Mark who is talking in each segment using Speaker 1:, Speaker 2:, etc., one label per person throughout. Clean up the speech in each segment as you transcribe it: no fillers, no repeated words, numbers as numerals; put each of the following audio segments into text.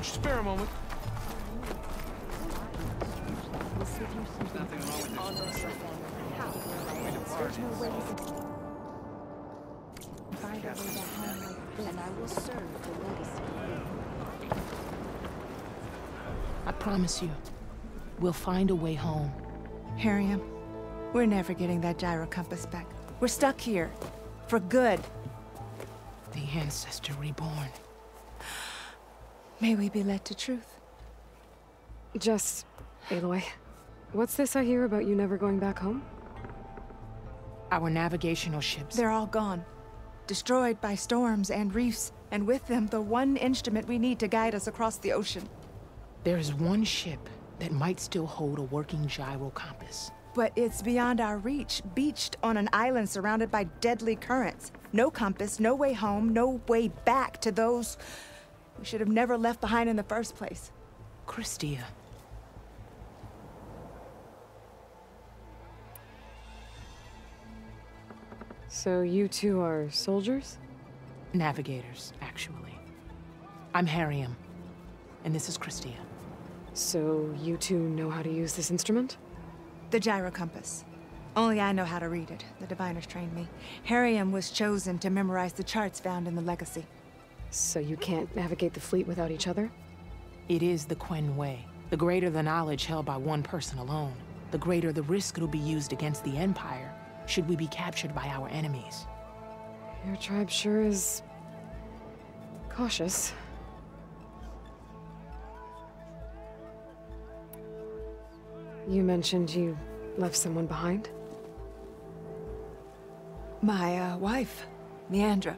Speaker 1: Spare a moment.
Speaker 2: I promise you, we'll find a way home.
Speaker 3: Harriam, we're never getting that gyro compass back. We're stuck here. For good.
Speaker 2: The Ancestor reborn.
Speaker 3: May we be led to truth.
Speaker 4: Just, Aloy, what's this I hear about you never going back home?
Speaker 2: Our navigational ships.
Speaker 3: They're all gone. Destroyed by storms and reefs, and with them the one instrument we need to guide us across the ocean.
Speaker 2: There is one ship that might still hold a working gyro compass.
Speaker 3: But it's beyond our reach, beached on an island surrounded by deadly currents. No compass, no way home, no way back to those we should have never left behind in the first place.
Speaker 2: Christia.
Speaker 4: So you two are soldiers?
Speaker 2: Navigators, actually. I'm Harriam, and this is Christia.
Speaker 4: So you two know how to use this instrument?
Speaker 3: The gyro compass. Only I know how to read it. The diviners trained me. Harriam was chosen to memorize the charts found in the legacy.
Speaker 4: So you can't navigate the fleet without each other?
Speaker 2: It is the Quen way. The greater the knowledge held by one person alone, the greater the risk it'll be used against the Empire, should we be captured by our enemies.
Speaker 4: Your tribe sure is cautious. You mentioned you left someone behind?
Speaker 3: My, wife, Meandra.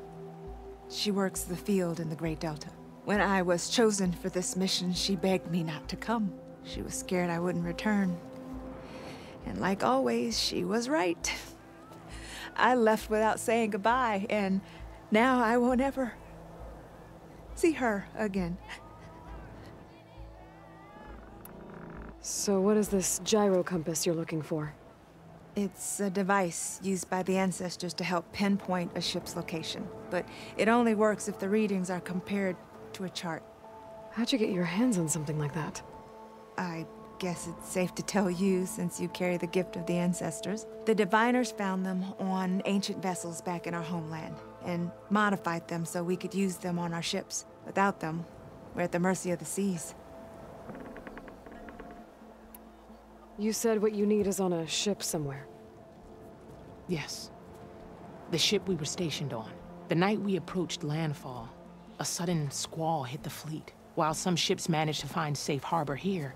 Speaker 3: She works the field in the Great Delta. When I was chosen for this mission, she begged me not to come. She was scared I wouldn't return. And like always, she was right. I left without saying goodbye, and now I won't ever see her again.
Speaker 4: So what is this gyro compass you're looking for?
Speaker 3: It's a device used by the Ancestors to help pinpoint a ship's location, but it only works if the readings are compared to a chart.
Speaker 4: How'd you get your hands on something like that?
Speaker 3: I guess it's safe to tell you since you carry the gift of the Ancestors. The diviners found them on ancient vessels back in our homeland and modified them so we could use them on our ships. Without them, we're at the mercy of the seas.
Speaker 4: You said what you need is on a ship somewhere.
Speaker 2: Yes. The ship we were stationed on. The night we approached landfall, a sudden squall hit the fleet. While some ships managed to find safe harbor here,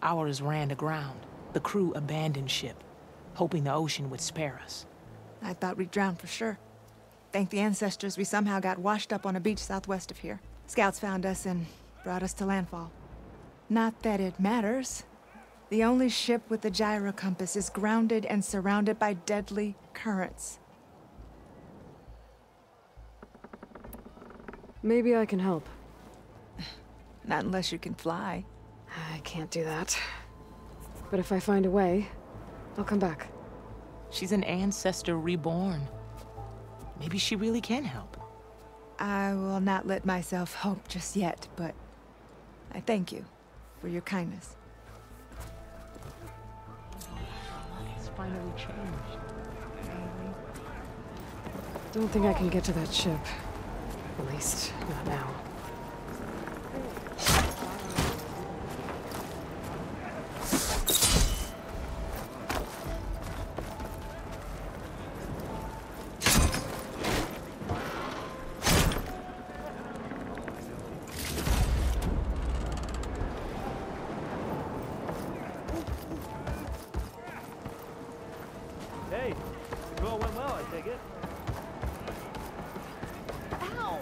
Speaker 2: ours ran aground. The crew abandoned ship, hoping the ocean would spare us.
Speaker 3: I thought we'd drown for sure. Thank the Ancestors we somehow got washed up on a beach southwest of here. Scouts found us and brought us to landfall. Not that it matters. The only ship with the gyro compass is grounded and surrounded by deadly currents.
Speaker 4: Maybe I can help.
Speaker 3: Not unless you can fly.
Speaker 4: I can't do that. But if I find a way, I'll come back.
Speaker 2: She's an Ancestor reborn. Maybe she really can help.
Speaker 3: I will not let myself hope just yet, but I thank you for your kindness.
Speaker 2: It's finally changed.
Speaker 4: Don't think I can get to that ship. At least, not now.
Speaker 1: Hey, it all went well, I take it.
Speaker 3: Ow!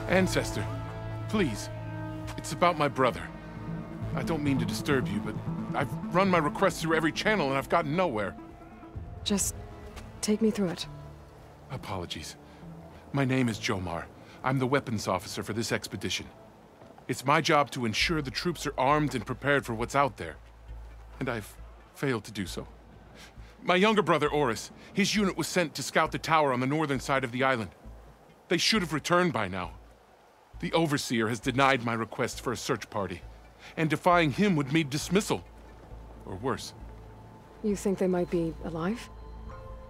Speaker 5: Ancestor, please. It's about my brother. I don't mean to disturb you, but I've run my request through every channel and I've gotten nowhere.
Speaker 4: Just take me through it.
Speaker 5: Apologies. My name is Jomar. I'm the weapons officer for this expedition. It's my job to ensure the troops are armed and prepared for what's out there. and I've failed to do so. My younger brother, Oris, his unit was sent to scout the tower on the northern side of the island. They should have returned by now. The Overseer has denied my request for a search party, and defying him would mean dismissal. Or worse.
Speaker 4: You think they might be alive?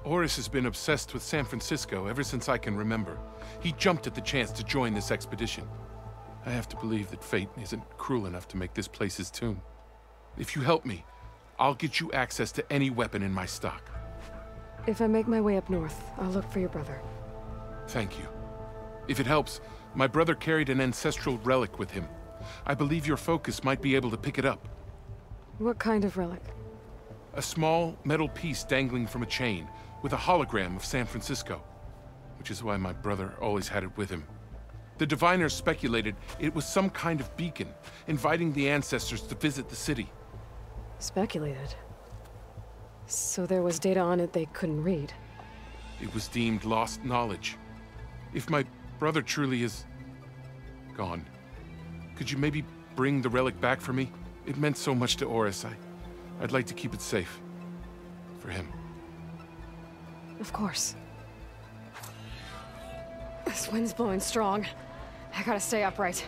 Speaker 5: Oris has been obsessed with San Francisco ever since I can remember. He jumped at the chance to join this expedition. I have to believe that fate isn't cruel enough to make this place his tomb. If you help me, I'll get you access to any weapon in my stock.
Speaker 4: If I make my way up north, I'll look for your brother.
Speaker 5: Thank you. If it helps, my brother carried an ancestral relic with him. I believe your focus might be able to pick it up.
Speaker 4: What kind of relic?
Speaker 5: A small metal piece dangling from a chain, with a hologram of San Francisco. Which is why my brother always had it with him. The diviners speculated it was some kind of beacon, inviting the ancestors to visit the city.
Speaker 4: Speculated? So there was data on it they couldn't read?
Speaker 5: It was deemed lost knowledge. If my brother truly is gone, could you maybe bring the relic back for me? It meant so much to Oris. I'd like to keep it safe. For him.
Speaker 4: Of course. This wind's blowing strong. I gotta stay upright.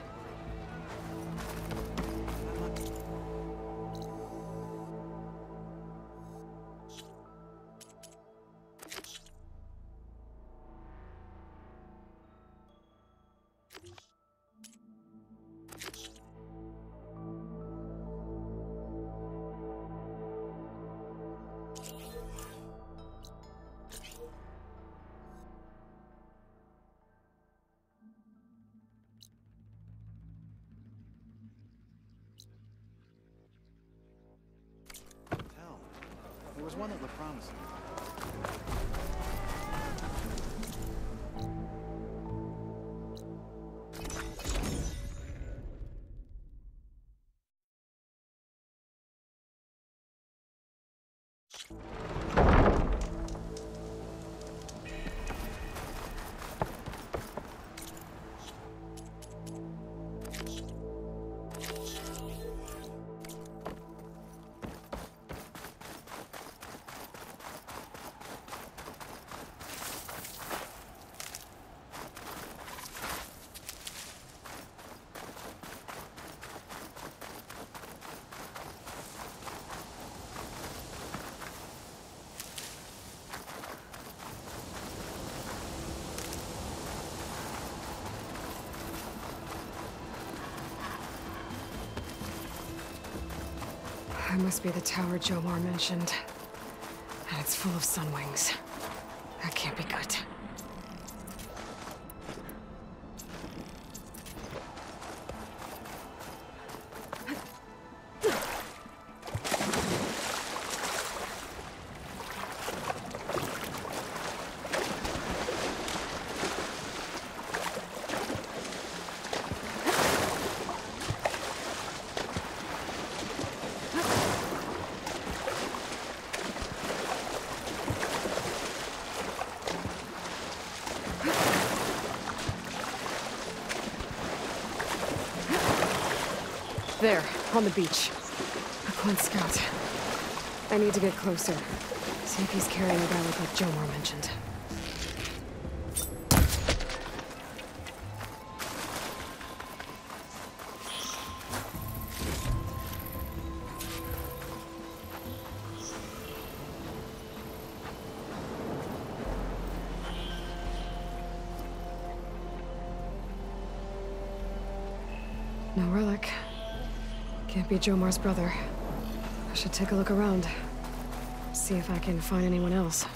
Speaker 6: There was one that looked promising.
Speaker 4: It must be the tower Jomar mentioned. And it's full of sun wings. That can't be good. There, on the beach. A Quint scout. I need to get closer. See if he's carrying a relic like Jomar mentioned. No relic. Can't be Jomar's brother. I should take a look around. See if I can find anyone else.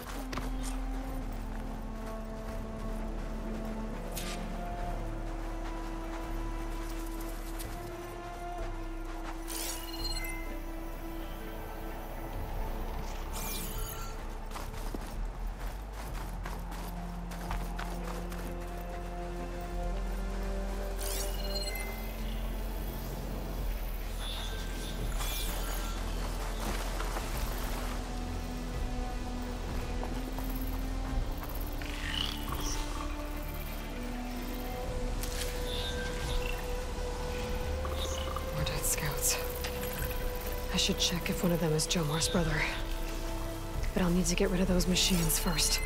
Speaker 4: I should check if one of them is Jomar's brother. But I'll need to get rid of those machines first.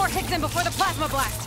Speaker 4: Hits him before the plasma blast!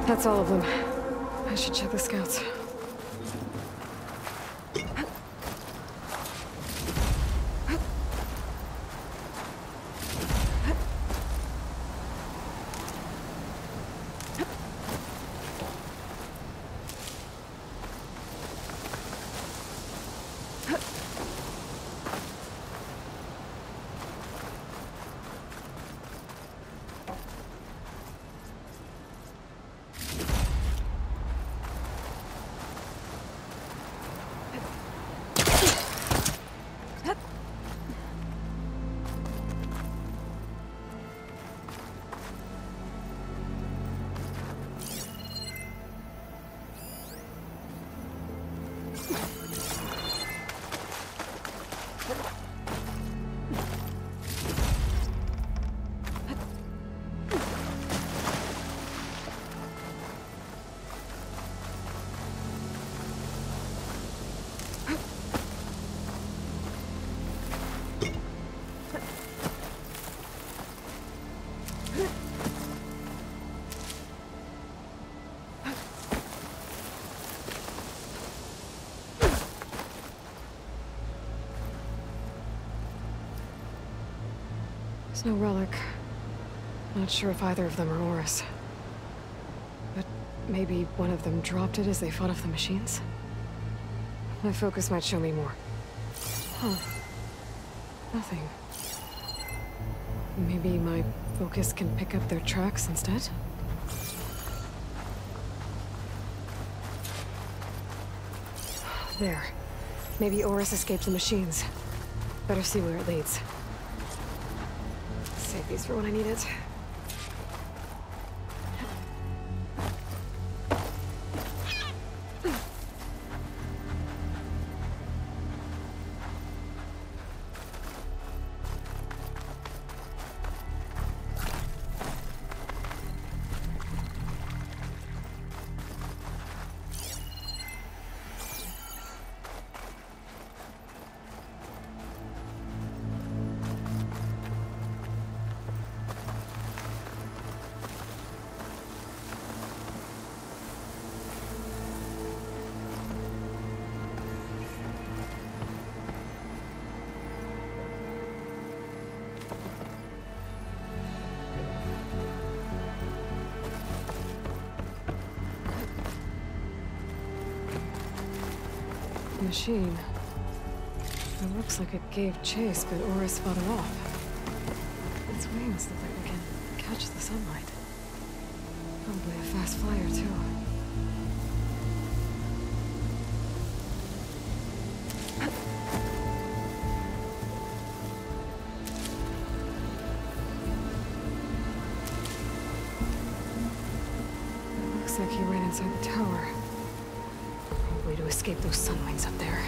Speaker 4: That's all of them. I should check the scouts. There's no relic. Not sure if either of them are Oris. But maybe one of them dropped it as they fought off the machines? My focus might show me more. Huh. Nothing. Maybe my focus can pick up their tracks instead? There. Maybe Oris escaped the machines. Better see where it leads. Save these for when I need it. Machine. It looks like it gave chase, but Oris fought it off. Its wings look like they can catch the sunlight. Probably a fast flyer, too. Looks like he ran inside the tower. Probably to escape those sunwings up there.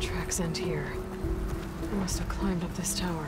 Speaker 4: Tracks end here. I must have climbed up this tower.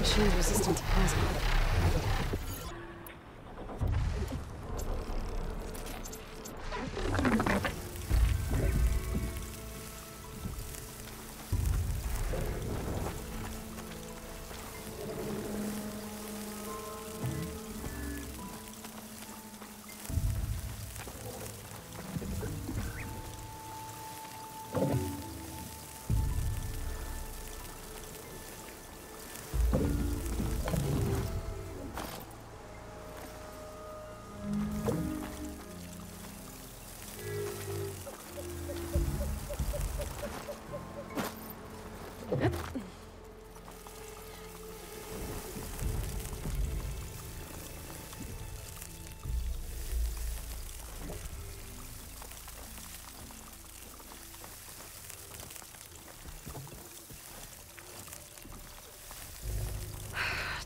Speaker 4: Machine's resistant to plasma.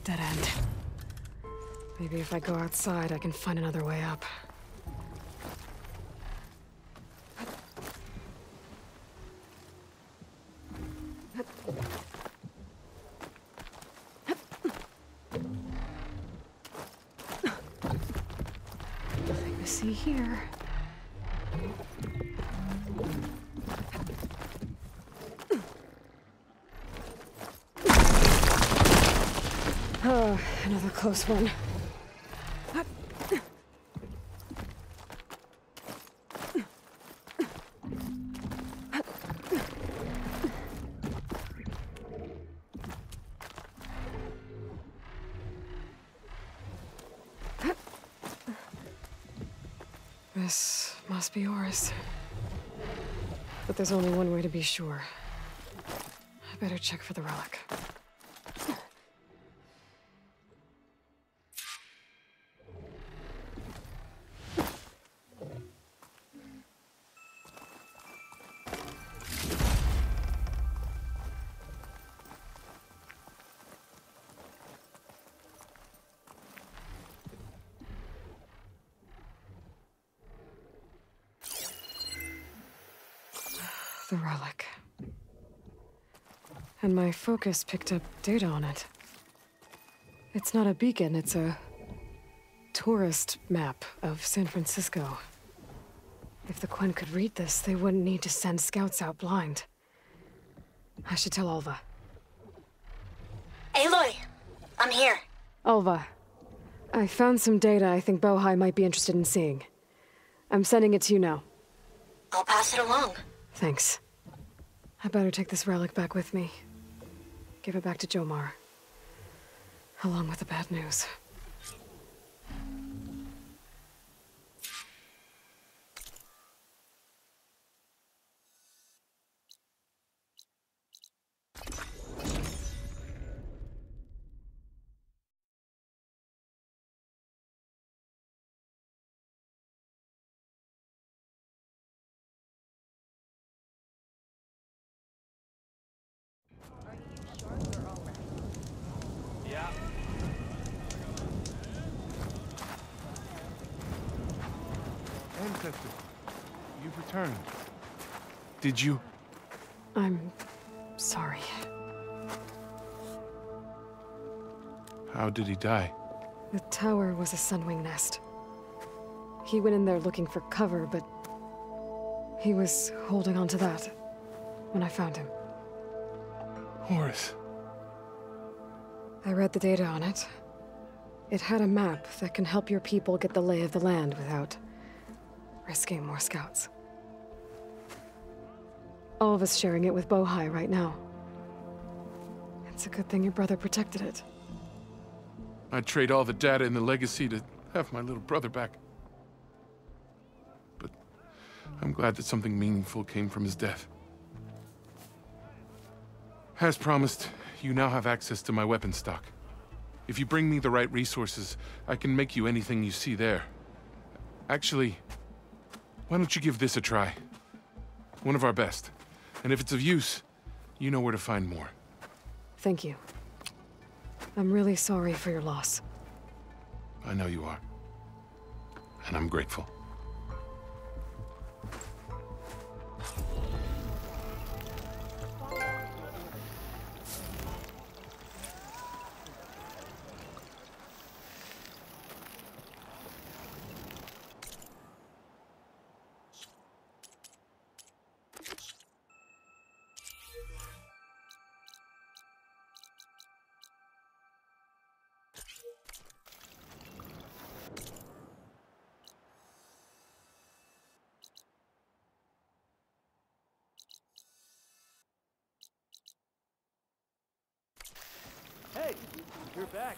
Speaker 4: Dead end. Maybe if I go outside, I can find another way up. Nothing to see here. Oh, another close one. This must be Oris. But there's only one way to be sure. I better check for the relic. The relic. And my focus picked up data on it. It's not a beacon, it's a tourist map of San Francisco. If the Quen could read this, they wouldn't need to send scouts out blind. I should tell Alva.
Speaker 7: Aloy! I'm here.
Speaker 4: Alva, I found some data I think Bohai might be interested in seeing. I'm sending it to you now.
Speaker 7: I'll pass it along.
Speaker 4: Thanks. I better take this relic back with me. Give it back to Jomar. Along with the bad news.
Speaker 1: Yeah,
Speaker 5: Ancestor, you've returned. Did you?
Speaker 4: I'm sorry.
Speaker 5: How did he die?
Speaker 4: The tower was a sunwing nest. He went in there looking for cover, but he was holding on to that when I found him.
Speaker 5: Horus.
Speaker 4: I read the data on it. It had a map that can help your people get the lay of the land without risking more scouts. All of us sharing it with Bohai right now. It's a good thing your brother protected it.
Speaker 5: I'd trade all the data in the legacy to have my little brother back. But I'm glad that something meaningful came from his death. As promised, you now have access to my weapon stock. If you bring me the right resources, I can make you anything you see there. Actually, why don't you give this a try? One of our best. And if it's of use, you know where to find more.
Speaker 4: Thank you. I'm really sorry for your loss.
Speaker 5: I know you are. And I'm grateful.
Speaker 1: Hey, you're back.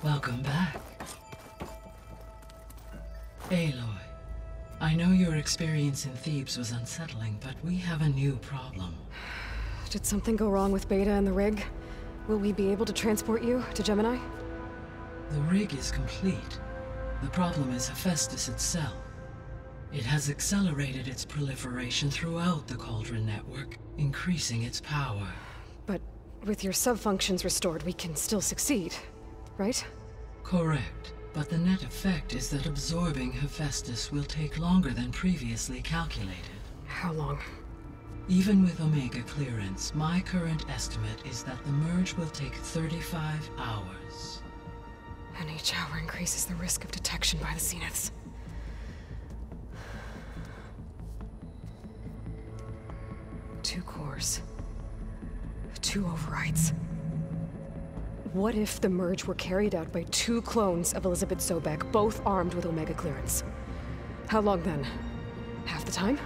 Speaker 8: Welcome back. Aloy, I know your experience in Thebes was unsettling, but we have a new problem.
Speaker 4: Did something go wrong with Beta and the rig? Will we be able to transport you to Gemini?
Speaker 8: The rig is complete. The problem is Hephaestus itself. It has accelerated its proliferation throughout the Cauldron network, increasing its power.
Speaker 4: But with your sub-functions restored, we can still succeed, right?
Speaker 8: Correct. But the net effect is that absorbing Hephaestus will take longer than previously calculated.
Speaker 4: How long?
Speaker 8: Even with Omega clearance, my current estimate is that the merge will take 35 hours.
Speaker 4: And each hour increases the risk of detection by the Zeniths. Two cores. Two overrides. What if the merge were carried out by two clones of Elizabeth Sobek, both armed with Omega clearance? How long then? Half the time?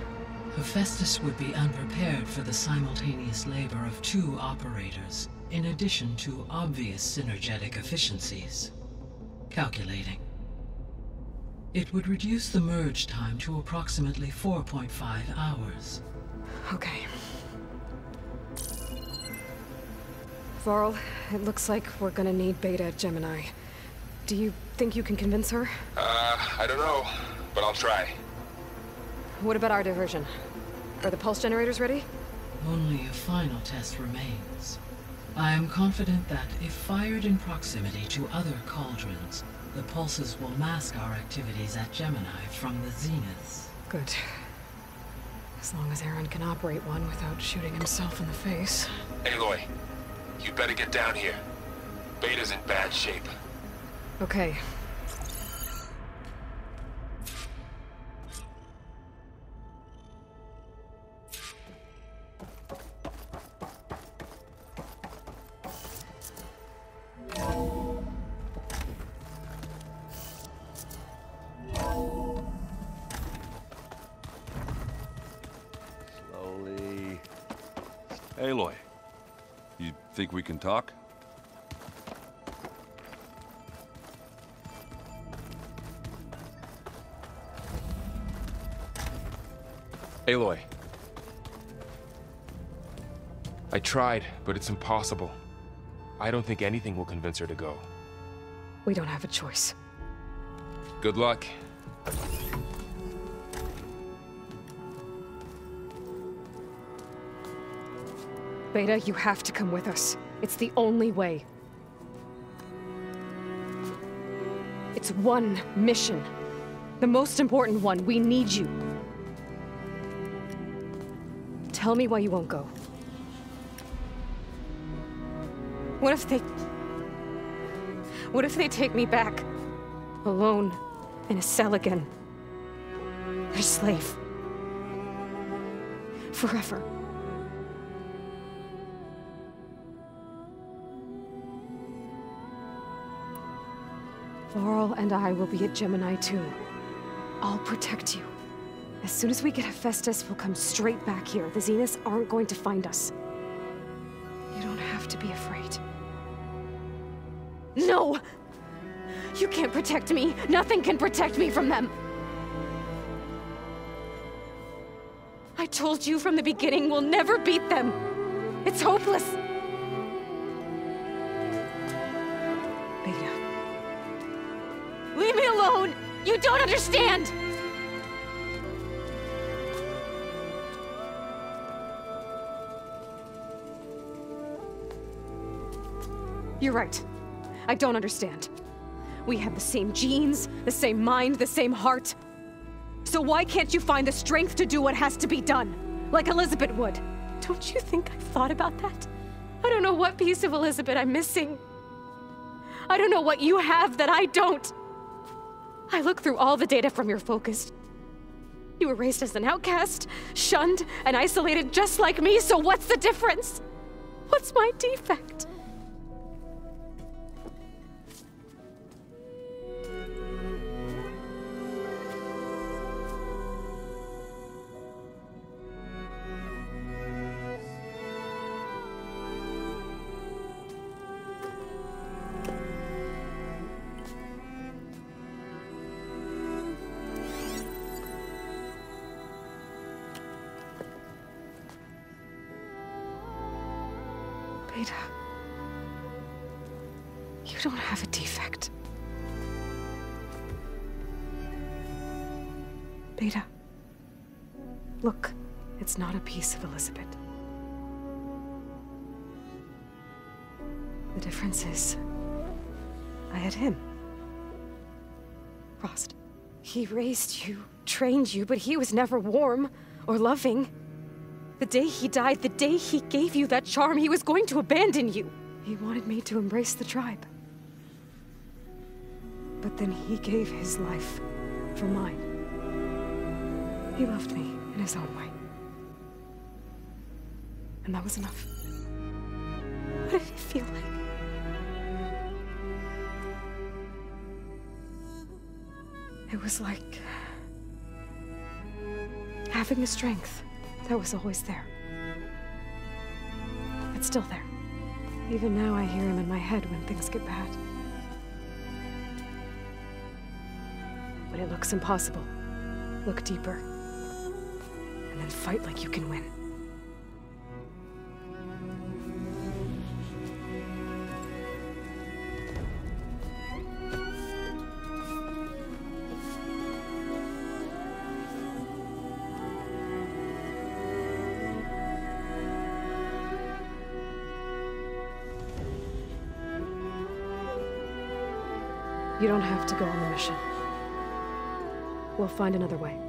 Speaker 8: Hephaestus would be unprepared for the simultaneous labor of two operators, in addition to obvious synergetic efficiencies. Calculating. It would reduce the merge time to approximately 4.5 hours.
Speaker 4: Okay. Varl, it looks like we're gonna need Beta at Gemini. Do you think you can convince her?
Speaker 9: I don't know, but I'll try.
Speaker 4: What about our diversion? Are the pulse generators ready?
Speaker 8: Only a final test remains. I am confident that if fired in proximity to other cauldrons, the pulses will mask our activities at Gemini from the Zeniths.
Speaker 4: Good. As long as Aaron can operate one without shooting himself in the face.
Speaker 9: Aloy, you better get down here. Beta's in bad shape.
Speaker 4: Okay.
Speaker 10: Slowly. Aloy, you think we can talk?
Speaker 11: Aloy. I tried, but it's impossible. I don't think anything will convince her to go.
Speaker 4: We don't have a choice.
Speaker 11: Good luck.
Speaker 4: Beta, you have to come with us. It's the only way. It's one mission. The most important one. We need you. Tell me why you won't go. What if they take me back? Alone, in a cell again. A slave. Forever. Laurel and I will be at Gemini too. I'll protect you. As soon as we get Hephaestus, we'll come straight back here. The Zeniths aren't going to find us. You don't have to be afraid. No! You can't protect me. Nothing can protect me from them. I told you from the beginning, we'll never beat them. It's hopeless. Beta. Leave me alone! You don't understand! You're right. I don't understand. We have the same genes, the same mind, the same heart. So why can't you find the strength to do what has to be done? Like Elizabeth would. Don't you think I've thought about that? I don't know what piece of Elizabeth I'm missing. I don't know what you have that I don't. I look through all the data from your focus. You were raised as an outcast, shunned, and isolated just like me, so what's the difference? What's my defect? Beta, you don't have a defect. Beta, look, it's not a piece of Elizabeth. The difference is, I had him. Frost. He raised you, trained you, but he was never warm or loving. The day he died, the day he gave you that charm, he was going to abandon you. He wanted me to embrace the tribe. But then he gave his life for mine. He loved me in his own way. And that was enough. What did it feel like? It was like having a strength that was always there. It's still there. Even now I hear him in my head when things get bad. When it looks impossible, look deeper. And then fight like you can win. You don't have to go on the mission. We'll find another way.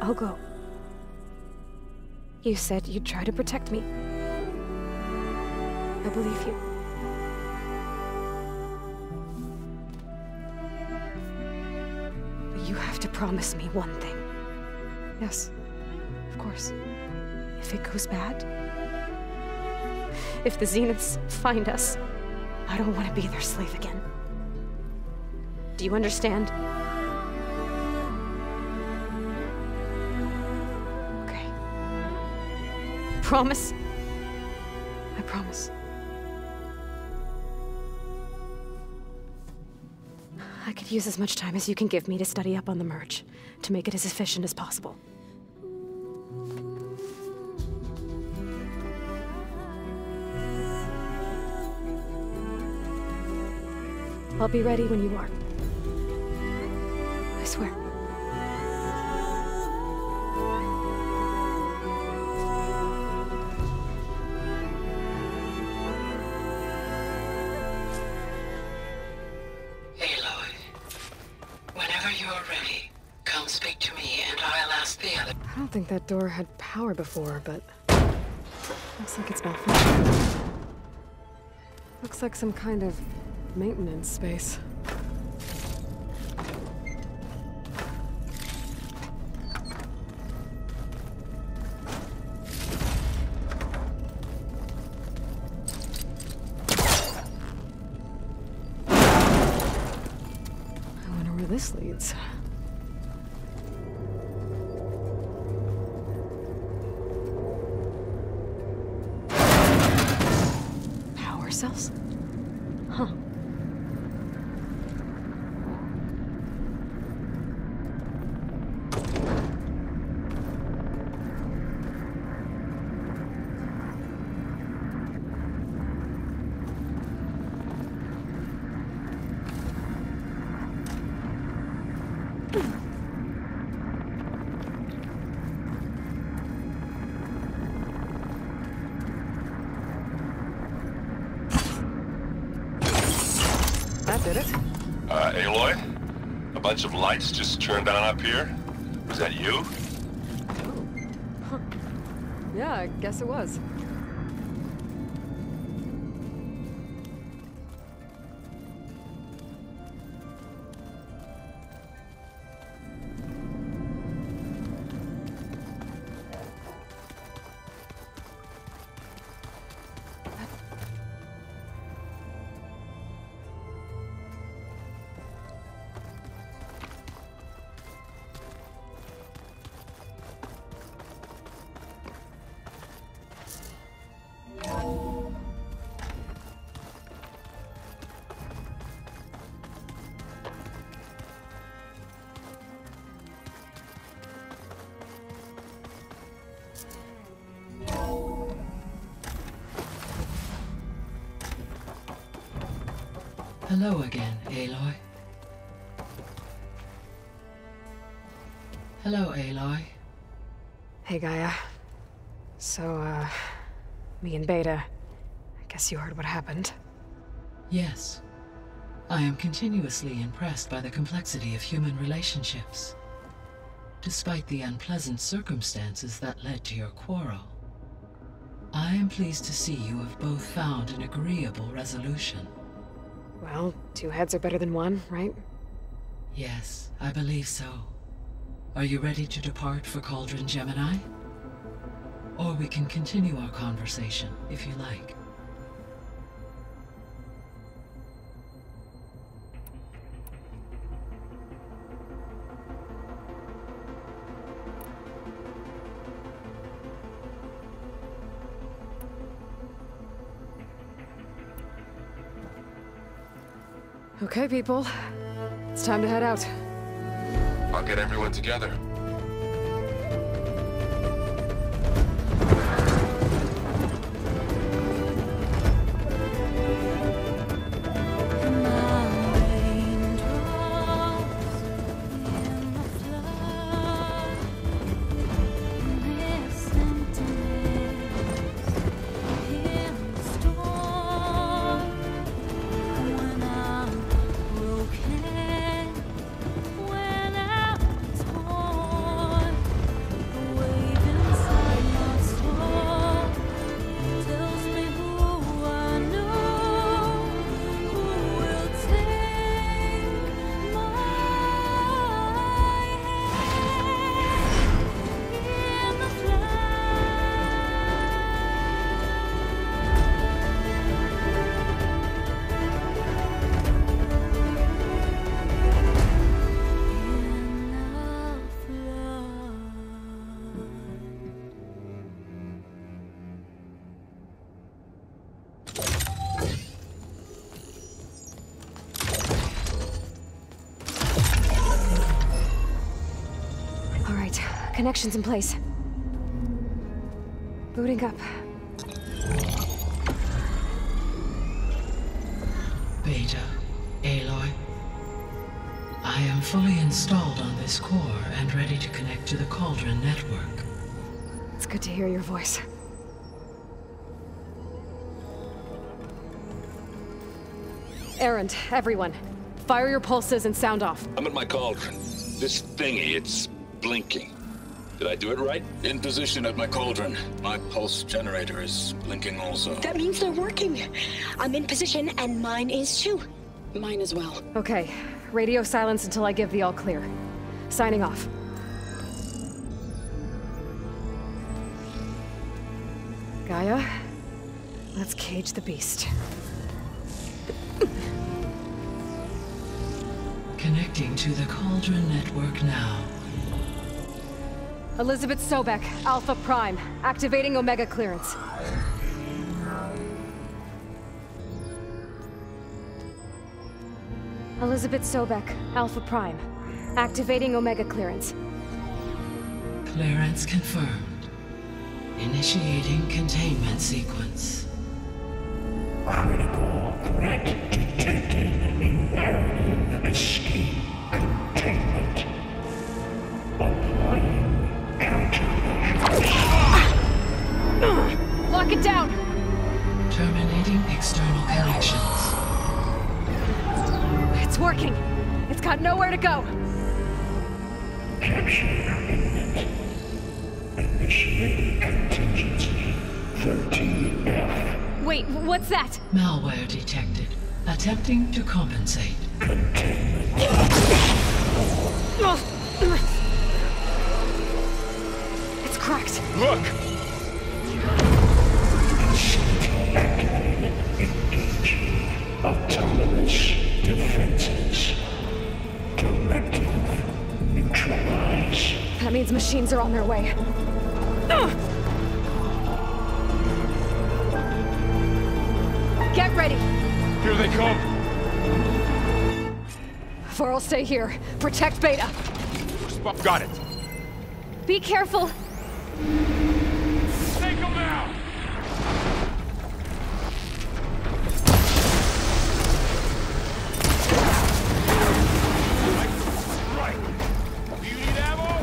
Speaker 4: I'll go. You said you'd try to protect me. I believe you. But you have to promise me one thing. Yes, of course. If it goes bad, if the Zeniths find us, I don't want to be their slave again. Do you understand? Okay. Promise? I promise. I could use as much time as you can give me to study up on the merge, to make it as efficient as possible. I'll be ready when you are. I swear.
Speaker 8: Aloy, whenever you're ready, come speak to me and I'll ask the other.
Speaker 4: I don't think that door had power before, but looks like it's malfunctioning. Looks like some kind of maintenance space. I wonder where this leads. Power cells? Huh. That did it.
Speaker 9: Aloy? A bunch of lights just turned on up here? Was that you?
Speaker 4: Huh. Yeah, I guess it was.
Speaker 8: Hello again, Aloy. Hello, Aloy.
Speaker 4: Hey, Gaia. So, me and Beta, I guess you heard what happened.
Speaker 8: Yes. I am continuously impressed by the complexity of human relationships. Despite the unpleasant circumstances that led to your quarrel, I am pleased to see you have both found an agreeable resolution.
Speaker 4: Well, two heads are better than one, right?
Speaker 8: Yes, I believe so. Are you ready to depart for Cauldron Gemini? Or we can continue our conversation, if you like.
Speaker 4: Okay, people. It's time to head out.
Speaker 9: I'll get everyone together.
Speaker 12: When I was born
Speaker 4: Connection's in place. Booting up.
Speaker 8: Beta, Aloy. I am fully installed on this core and ready to connect to the Cauldron network.
Speaker 4: It's good to hear your voice. Errand, everyone. Fire your pulses and sound off.
Speaker 9: I'm at my cauldron. This thingy, it's blinking. Did I do it right?
Speaker 12: In position at my cauldron. My pulse generator is blinking also.
Speaker 7: That means they're working. I'm in position and mine is too. Mine as well.
Speaker 4: Okay. Radio silence until I give the all clear. Signing off. Gaia, let's cage the beast.
Speaker 8: Connecting to the Cauldron network now.
Speaker 4: Elizabeth Sobek, Alpha Prime, activating Omega clearance. Elizabeth Sobek, Alpha Prime, activating Omega clearance.
Speaker 8: Clearance confirmed. Initiating containment sequence.
Speaker 13: Critical threat detected. Imperative escape containment. Applying countermeasures.
Speaker 4: Lock it down!
Speaker 8: Terminating external connections.
Speaker 4: It's working! It's got nowhere to go!
Speaker 13: Capture imminent. Initiating contingency 13F.
Speaker 4: Wait, what's that?
Speaker 8: Malware detected. Attempting to compensate.
Speaker 13: Containment.
Speaker 4: It's cracked.
Speaker 5: Look!
Speaker 13: Facility activated. Engaging autonomous defenses. Directive neutralize.
Speaker 4: That means machines are on their way. Get ready!
Speaker 5: Here they come!
Speaker 4: Varl, stay here. Protect Beta.
Speaker 5: Got it!
Speaker 4: Be careful!
Speaker 5: Take them out! Right! Do you need ammo?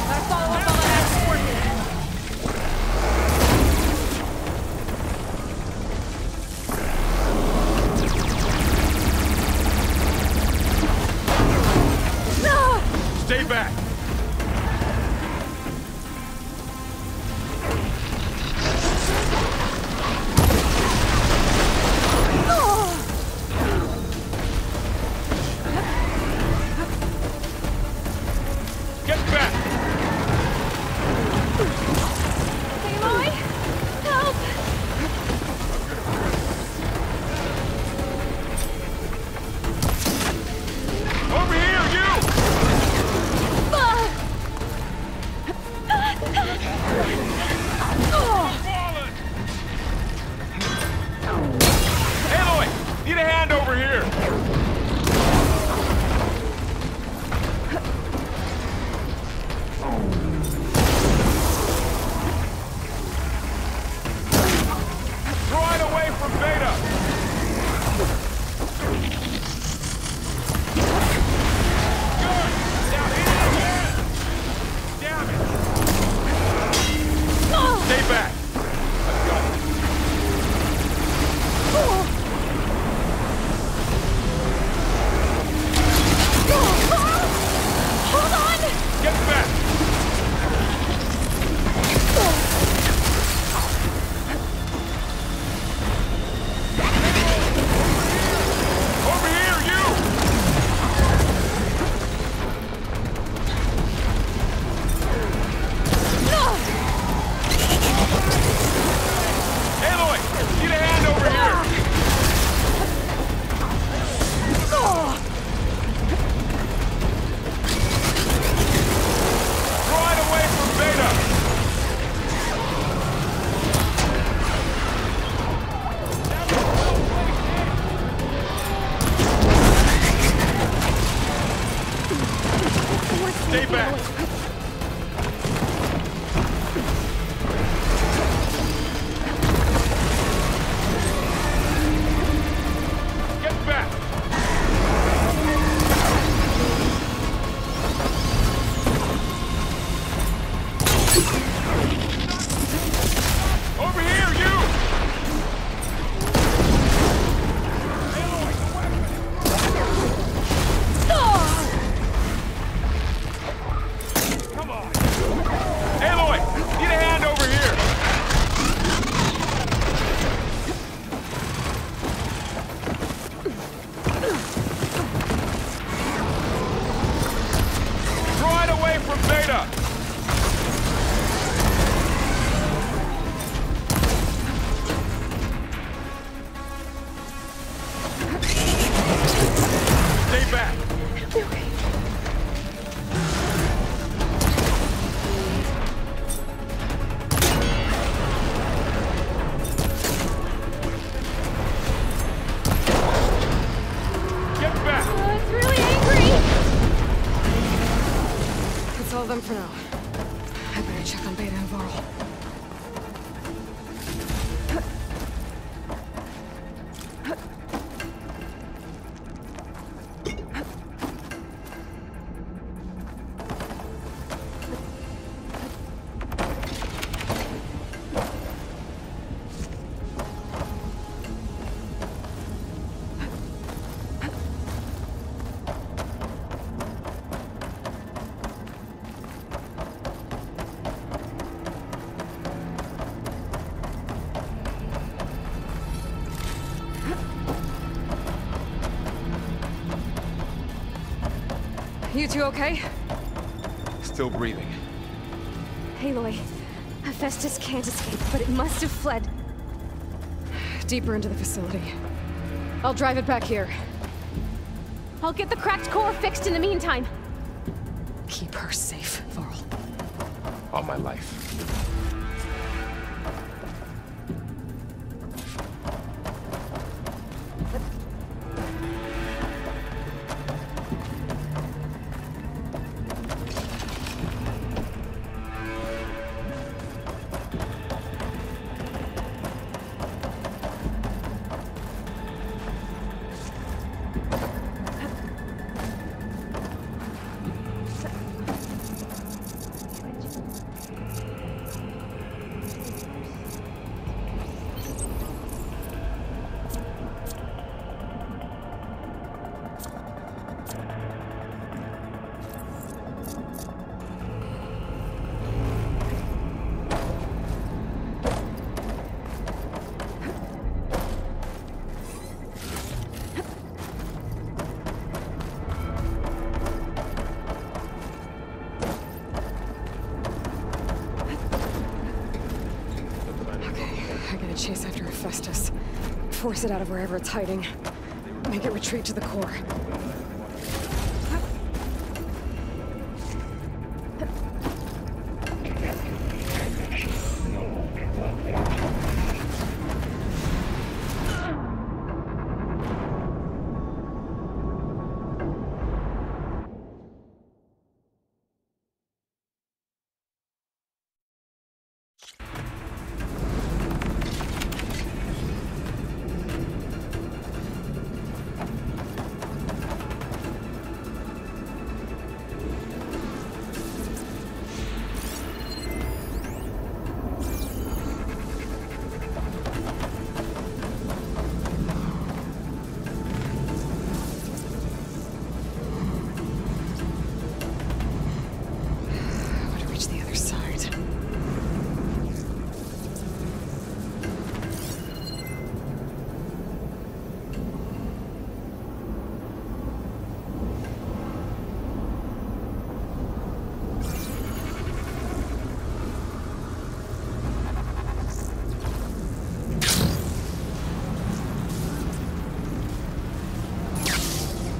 Speaker 4: Gotta follow up on that coordinate.
Speaker 5: Stay back! Get back!
Speaker 4: Aloy! Help!
Speaker 5: Over here, you! Aloy! Need a hand over here! Right away from Beta! Good! Now hit it again! Damn it! Stay back! Let's go!
Speaker 4: Hold on!
Speaker 5: Get back! Over here, you! Aloy! Need a hand over here! Right away from Beta! Stay back! it up! Stay back!
Speaker 4: It'll be okay.
Speaker 5: Get back!
Speaker 4: It's really angry! That's all of them for now. I better check on Beta and Varl. You two okay?
Speaker 11: Still breathing.
Speaker 4: Aloy, Hephaestus can't escape, but it must have fled deeper into the facility. I'll drive it back here. I'll get the cracked core fixed in the meantime. Keep her safe, Varl.
Speaker 11: All my life.
Speaker 4: Chase after Hephaestus. Force it out of wherever it's hiding. Make it retreat to the core.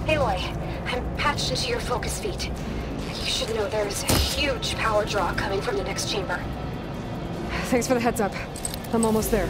Speaker 7: Aloy, I'm patched into your focus feed. You should know there's a huge power draw coming from the next chamber.
Speaker 4: Thanks for the heads up. I'm almost there.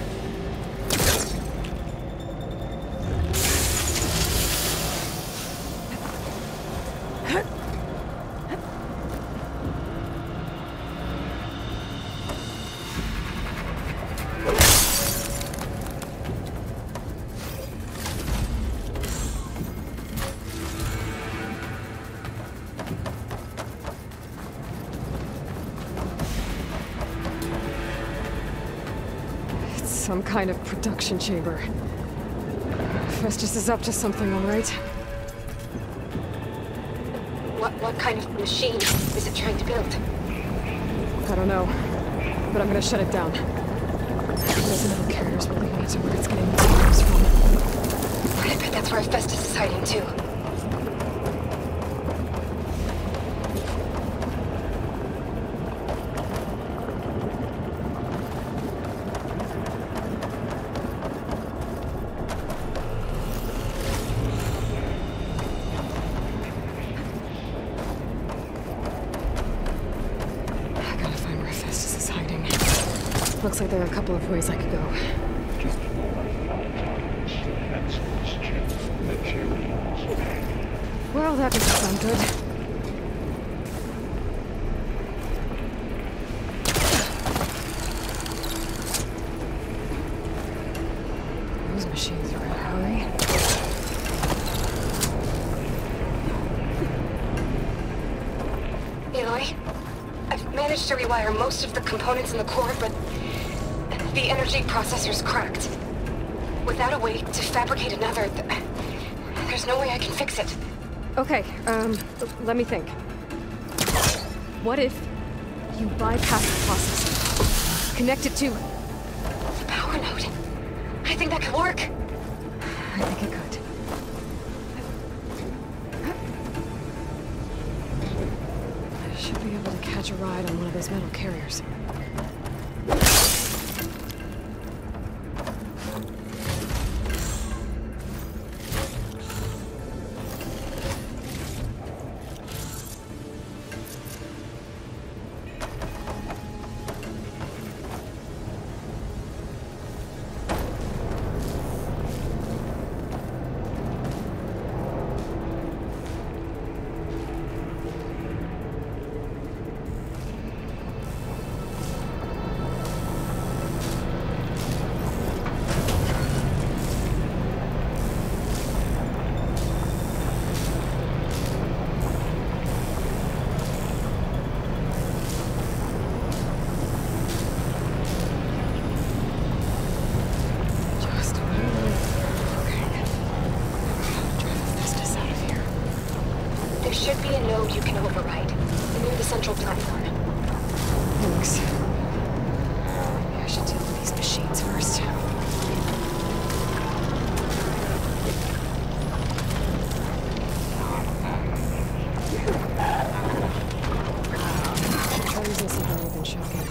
Speaker 4: Some kind of production chamber. Hephaestus is up to something, all right?
Speaker 7: What kind of machine is it trying to build?
Speaker 4: I don't know, but I'm gonna shut it down. Those metal carriers will lead me to where it's getting materials from.
Speaker 7: I bet that's where Hephaestus is hiding too.
Speaker 4: Looks like there are a couple of ways I could go. Well, that doesn't sound good. Those machines are in a hurry.
Speaker 7: Aloy, I've managed to rewire most of the components in the core, but the energy processor's cracked. Without a way to fabricate another, there's no way I can fix it.
Speaker 4: Okay, let me think. What if you bypass the processor? Connect it to
Speaker 7: the power node. I think that could work.
Speaker 4: I think it could. I should be able to catch a ride on one of those metal carriers.
Speaker 7: There should be a node you can override, near the central platform.
Speaker 4: Thanks. Maybe I should deal with these machines first. Try using something other than shocking.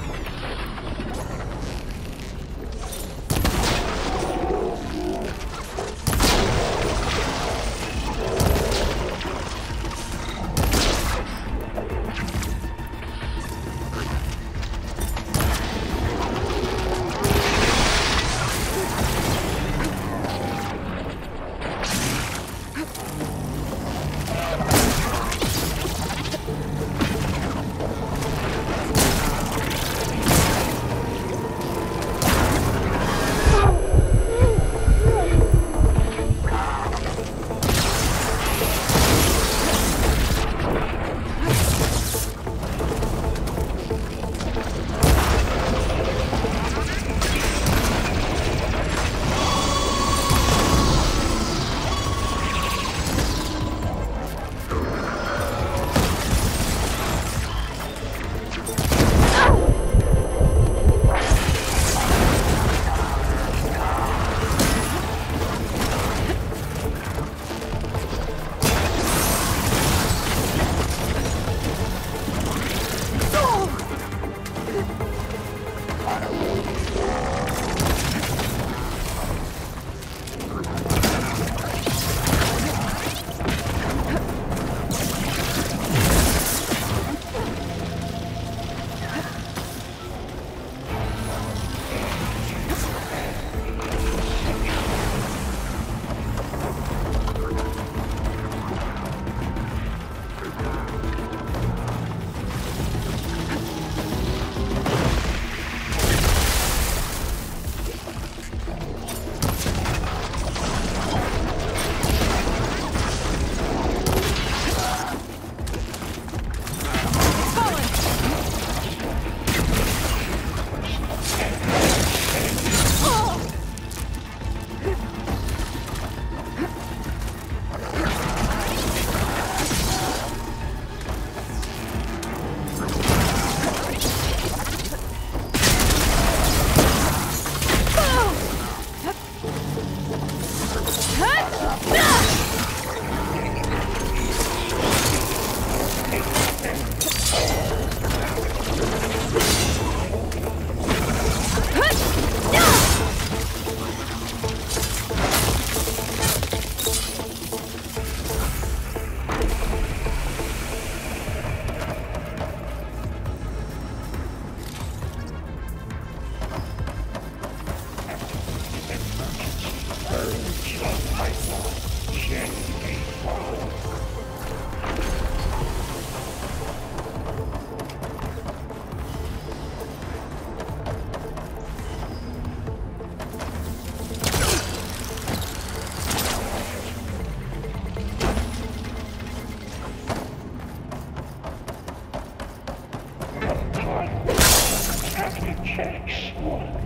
Speaker 13: Active checks 1.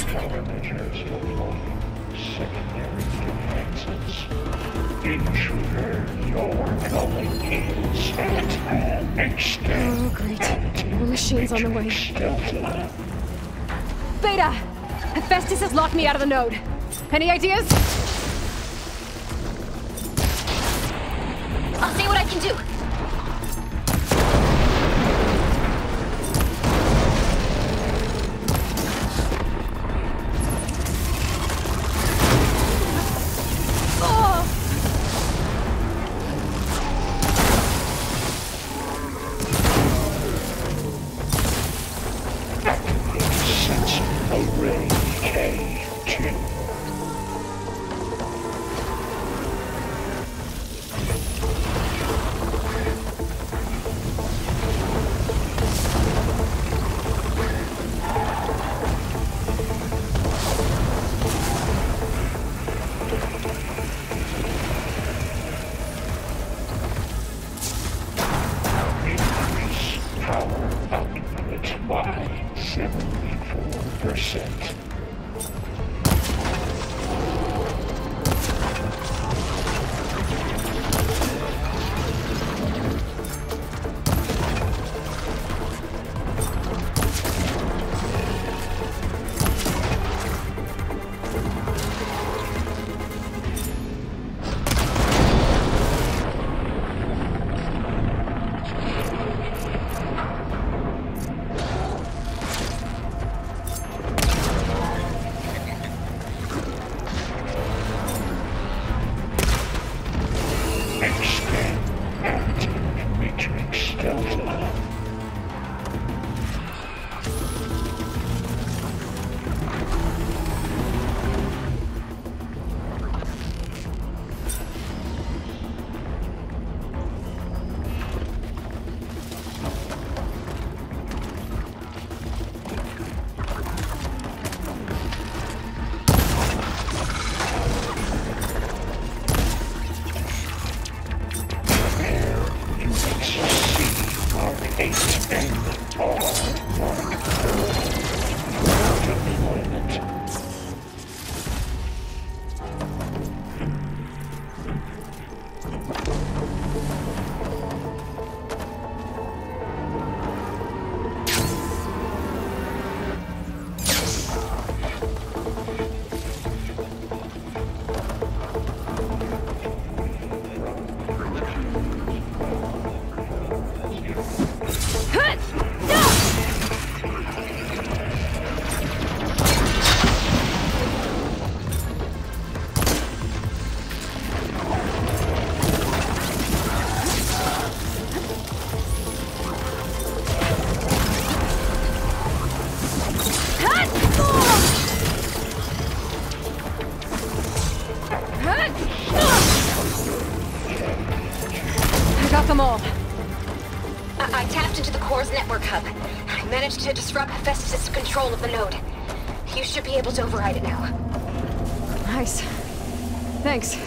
Speaker 13: Countermeasures deployed. Secondary defenses. Intruder, your calling is at an extent.
Speaker 4: Oh, great. More machines on the way. Beta! Hephaestus has locked me out of the node. Any ideas?
Speaker 7: I'll see what I can do.
Speaker 13: Array K2. Increase power output by 74%.
Speaker 4: Got them all.
Speaker 7: I tapped into the core's network hub. I managed to disrupt Hephaestus' control of the node. You should be able to override it now.
Speaker 4: Nice. Thanks.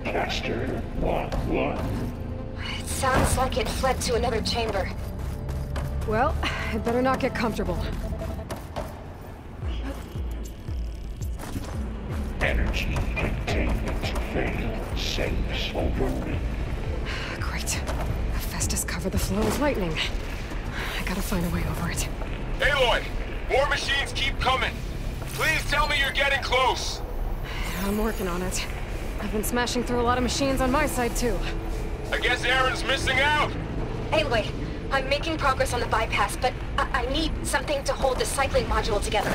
Speaker 4: Caster 1-1.
Speaker 7: It sounds like it fled to another chamber.
Speaker 4: Well, I'd better not get comfortable.
Speaker 13: Energy containment failed. Safes open.
Speaker 4: Great. Festus covered the flow with lightning. I gotta find a way over it.
Speaker 5: Aloy! More machines keep coming! Please tell me you're getting close!
Speaker 4: I'm working on it. I've been smashing through a lot of machines on my side, too.
Speaker 5: I guess Aaron's missing out!
Speaker 7: Aloy, I'm making progress on the bypass, but I need something to hold the cycling module together.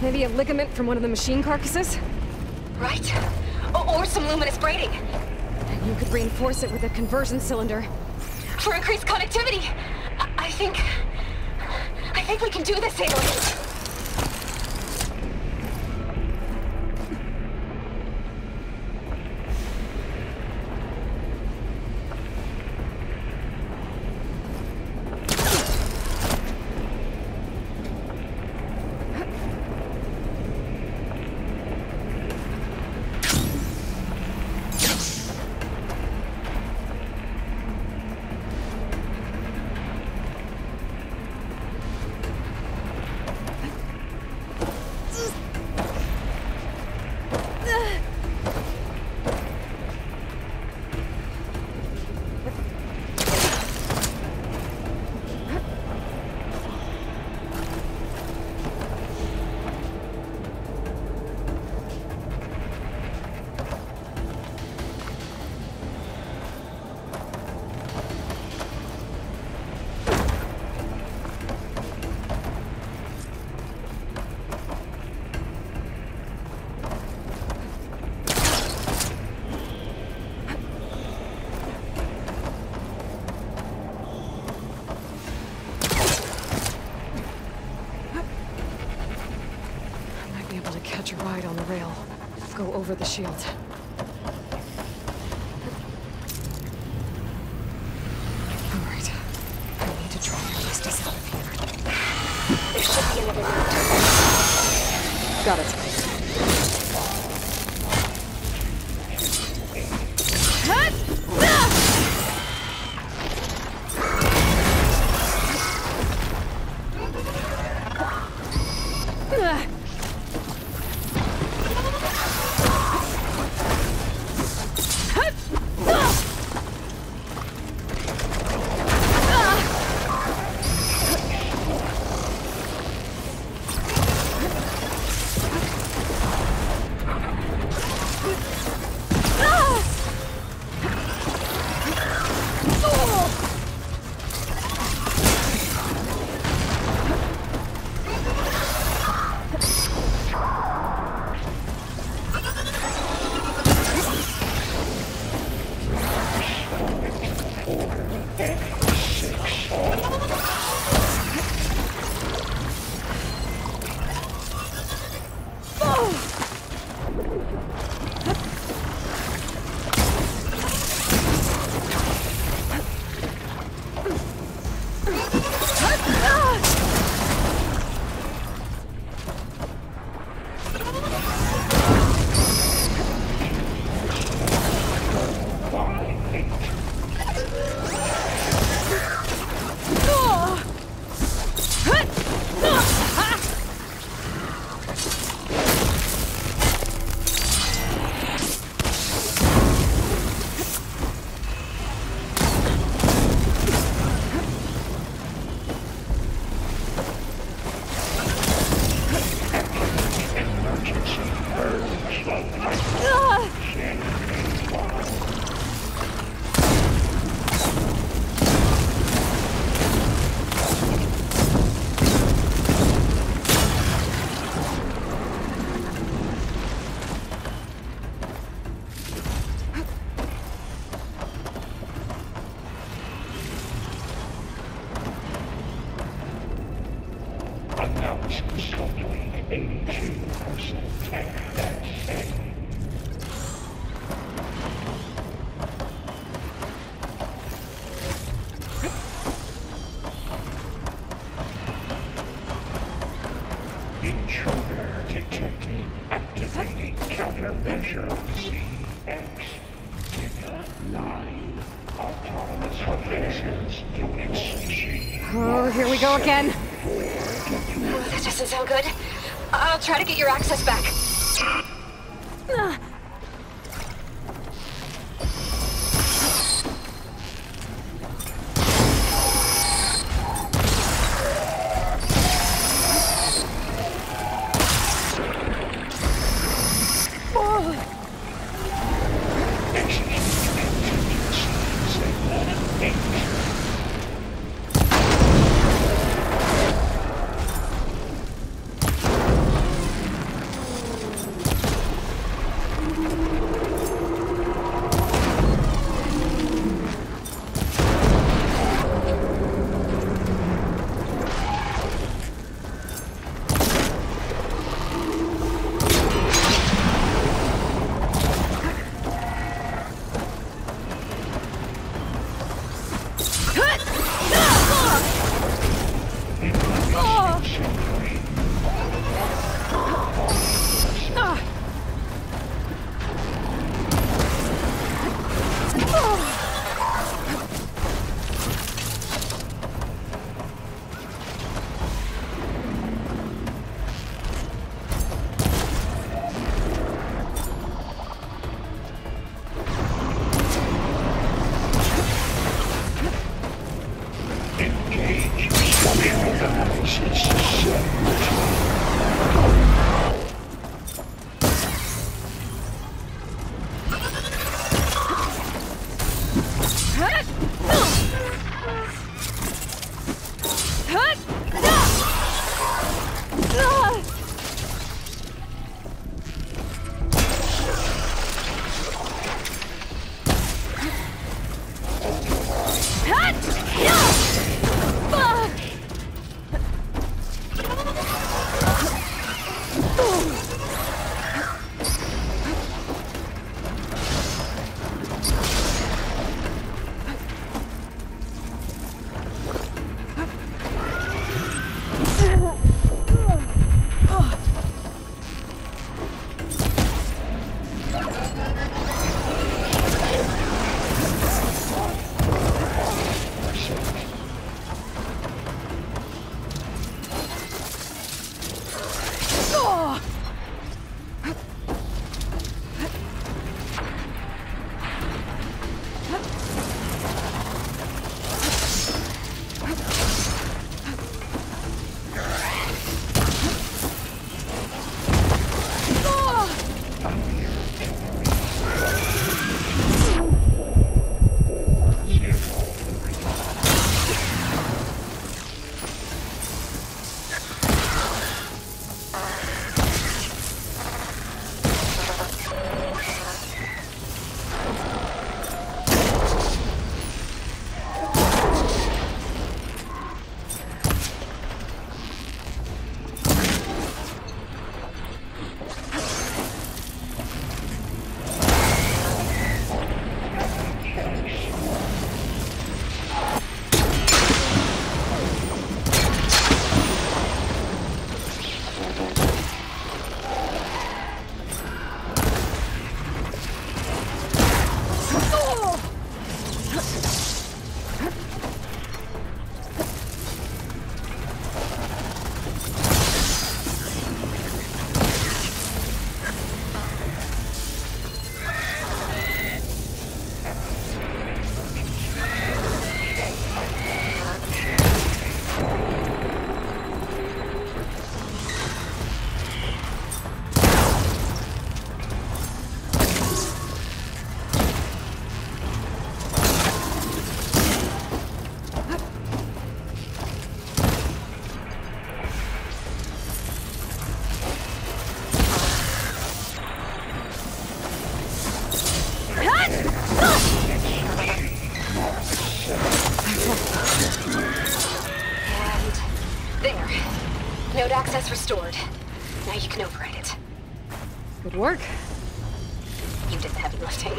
Speaker 4: Maybe a ligament from one of the machine carcasses?
Speaker 7: Right. Or some luminous braiding.
Speaker 4: And you could reinforce it with a conversion cylinder.
Speaker 7: For increased connectivity. I think we can do this, Aloy.
Speaker 4: Catch a ride on the rail. Go over the shield. Alright. I need to try and bust us out of here.
Speaker 7: There should be another route.
Speaker 4: Got it.
Speaker 13: Announcements complete. 82% access. Intruder detected. Activating countermeasure CX. Line. Autonomous operations unit machine.
Speaker 4: Oh, here we go again.
Speaker 7: That doesn't sound good. I'll try to get your access back. restored. Now you can override it.
Speaker 4: Good work.
Speaker 7: You did the heavy lifting.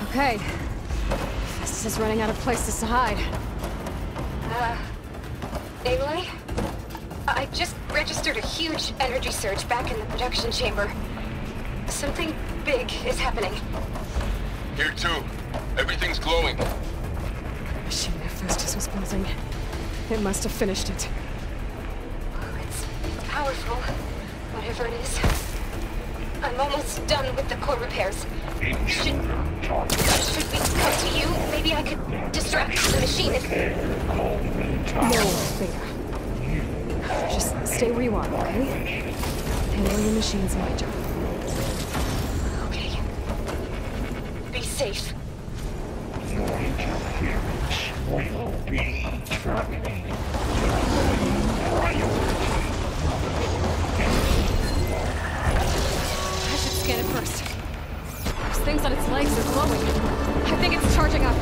Speaker 4: Okay. This is running out of places to hide.
Speaker 7: Aloy? I just registered a huge energy surge back in the production chamber. Something big is happening.
Speaker 9: Here too. Everything's glowing.
Speaker 4: The machine Hephaestus was building. It must have finished it.
Speaker 7: It's powerful, whatever it is. I'm almost done with the core repairs. Should we come to you? Maybe I could distract the machine if...
Speaker 4: No, Thea. Just stay where you are, okay? Handling the machine's my job.
Speaker 7: Okay. Be safe.
Speaker 13: Your interference will be terminated.
Speaker 4: I should scan it first. Those things on its legs are glowing. I think it's charging up.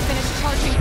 Speaker 4: Finish charging.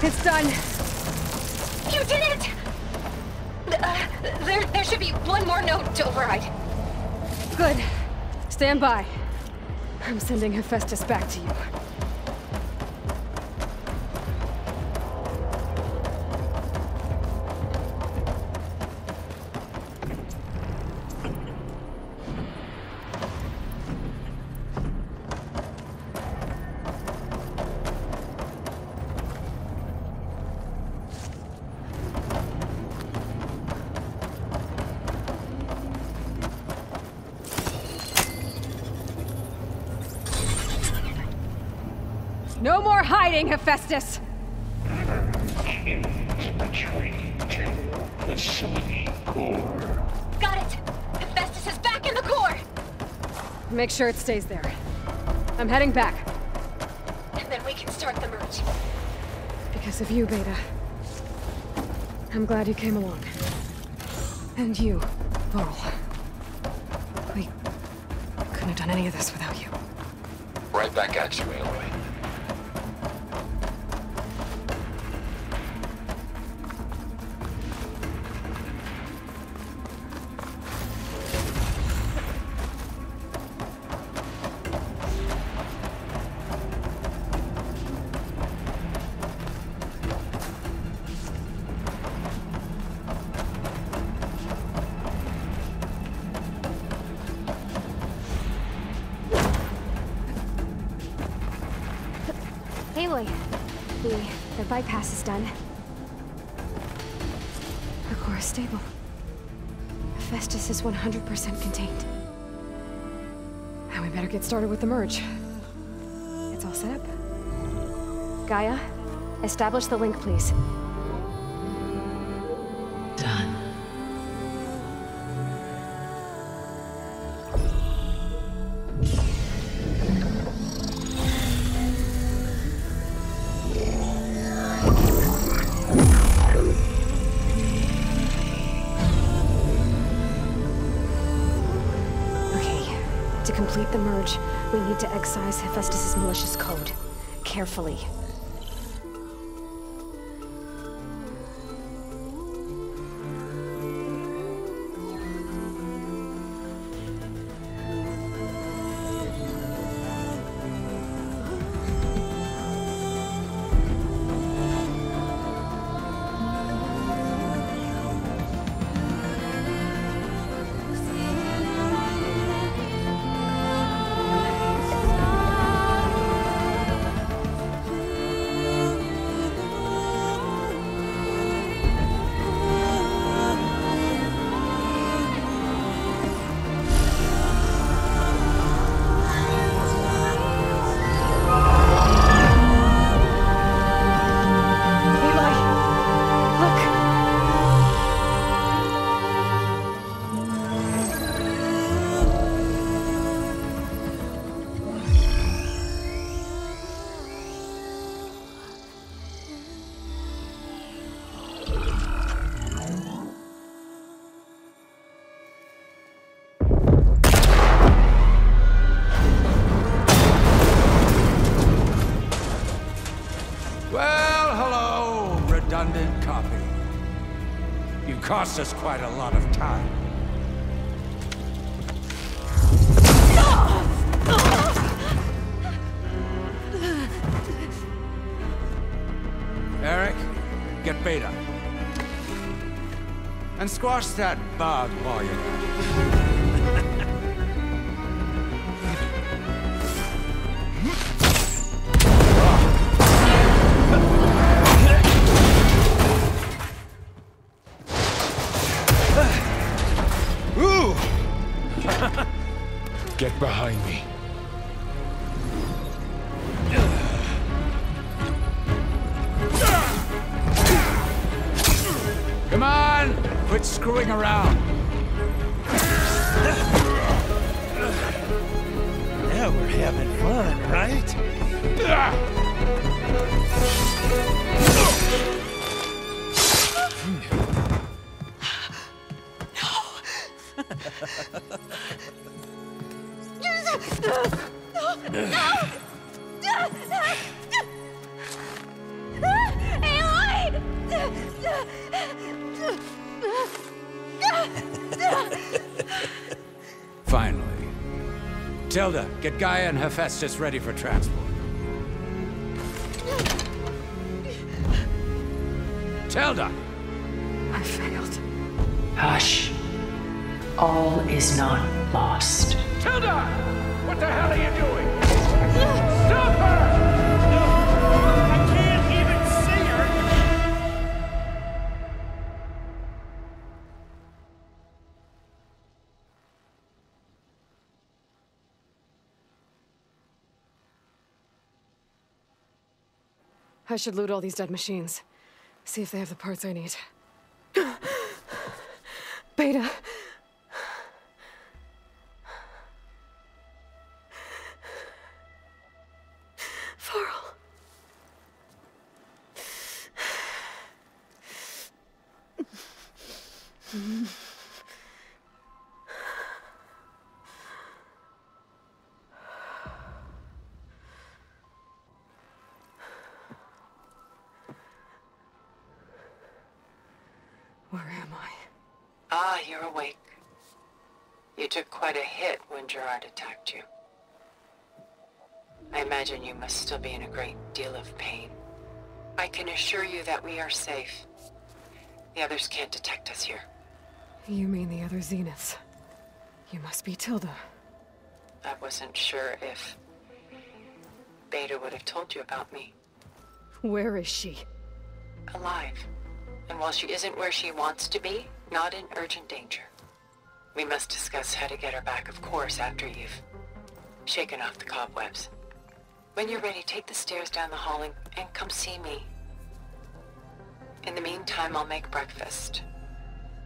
Speaker 4: It's done.
Speaker 7: You did it! There should be one more node to override.
Speaker 4: Good. Stand by. I'm sending Hephaestus back to you. No more hiding, Hephaestus!
Speaker 13: Retreat to the city core.
Speaker 7: Got it! Hephaestus is back in the core!
Speaker 4: Make sure it stays there. I'm heading back.
Speaker 7: And then we can start the merge.
Speaker 4: Because of you, Beta. I'm glad you came along. And you, Laurel. We couldn't have done any of this without you.
Speaker 9: Right back at you, Aloy.
Speaker 14: Aloy, the bypass is done.
Speaker 4: The core is stable. Hephaestus is 100% contained. And we better get started with the merge. It's all set up.
Speaker 14: Gaia, establish the link, please.
Speaker 8: Done.
Speaker 14: To complete the merge, we need to excise Hephaestus' malicious code. Carefully.
Speaker 15: Redundant copy. You cost us quite a lot of time. Eric, get Beta. And squash that bug while you're at it.
Speaker 11: Get behind me.
Speaker 15: Come on! Quit screwing around.
Speaker 6: Now we're having fun, right?
Speaker 14: Aloy!
Speaker 15: Finally. Tilda, get Gaia and Hephaestus ready for transport. Tilda!
Speaker 4: I failed.
Speaker 8: Hush. All is not lost.
Speaker 1: Tilda! What the hell are you doing? Stop her! I can't even see her!
Speaker 4: I should loot all these dead machines. See if they have the parts I need. Beta. Varl. Where am I?
Speaker 2: Ah, you're awake. You took quite a hit when Gerard attacked you. I imagine you must still be in a great deal of pain. I can assure you that we are safe. The others can't detect us here.
Speaker 4: You mean the other Zeniths? You must be Tilda.
Speaker 2: I wasn't sure if Beta would have told you about me.
Speaker 4: Where is she?
Speaker 2: Alive. And while she isn't where she wants to be, not in urgent danger. We must discuss how to get her back, of course, after you've shaken off the cobwebs. When you're ready, take the stairs down the hall and come see me. In the meantime, I'll make breakfast.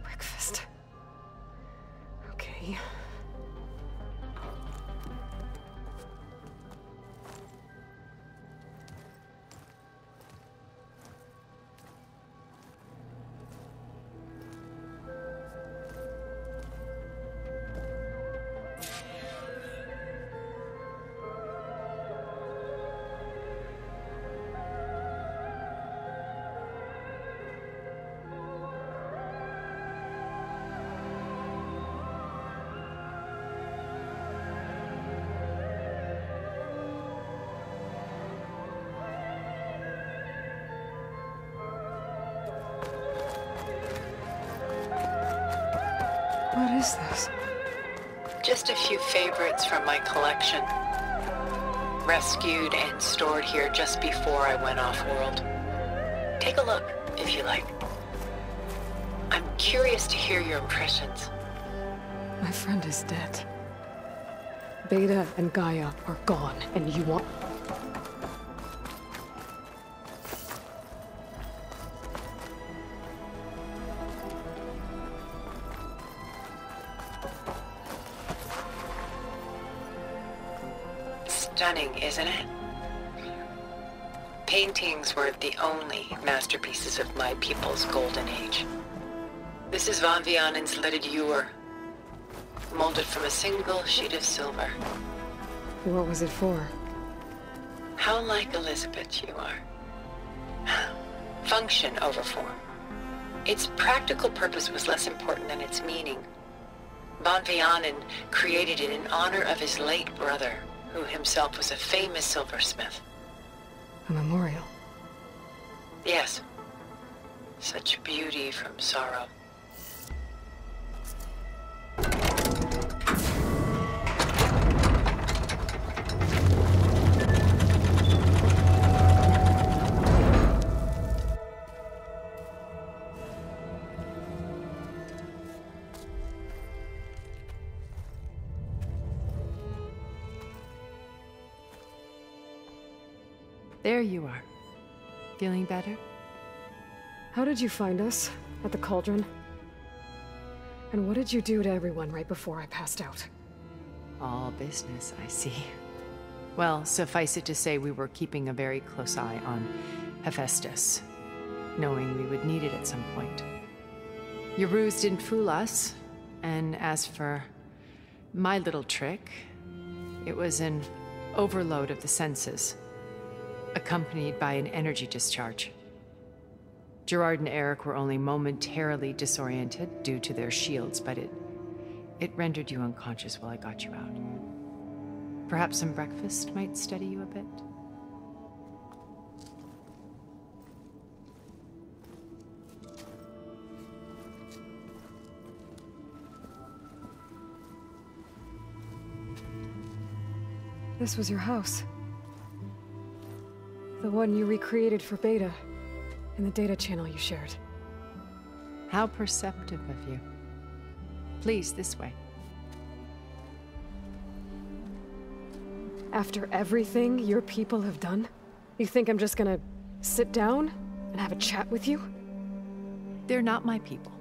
Speaker 4: Breakfast? Okay. What is this?
Speaker 2: Just a few favorites from my collection. Rescued and stored here just before I went off-world. Take a look, if you like. I'm curious to hear your impressions.
Speaker 4: My friend is dead. Beta and Gaia are gone, and you want...
Speaker 2: Stunning, isn't it? Paintings were the only masterpieces of my people's golden age. This is Von Vianen's leaded ewer, molded from a single sheet of silver.
Speaker 4: What was it for?
Speaker 2: How like Elizabeth you are. Function over form. Its practical purpose was less important than its meaning. Von Vianen created it in honor of his late brother, who himself was a famous silversmith.
Speaker 4: A memorial?
Speaker 2: Yes. Such beauty from sorrow.
Speaker 16: There you are. Feeling better?
Speaker 4: How did you find us? At the cauldron? And what did you do to everyone right before I passed out?
Speaker 16: All business, I see. Well, suffice it to say we were keeping a very close eye on Hephaestus, knowing we would need it at some point. Your ruse didn't fool us, and as for my little trick, it was an overload of the senses, accompanied by an energy discharge. Gerard and Eric were only momentarily disoriented due to their shields, but it rendered you unconscious while I got you out. Perhaps some breakfast might steady you a bit?
Speaker 4: This was your house. The one you recreated for Beta, in the data channel you shared.
Speaker 16: How perceptive of you. Please, this way.
Speaker 4: After everything your people have done, you think I'm just gonna sit down and have a chat with you?
Speaker 16: They're not my people.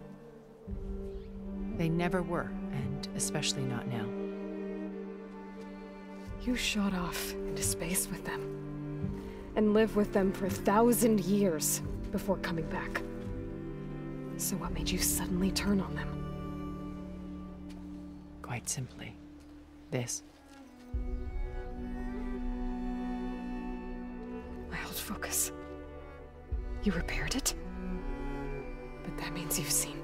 Speaker 16: They never were, and especially not now.
Speaker 4: You shot off into space with them, and lived with them for 1,000 years before coming back. So what made you suddenly turn on them?
Speaker 16: Quite simply, this.
Speaker 4: My old focus. You repaired it? But that means you've seen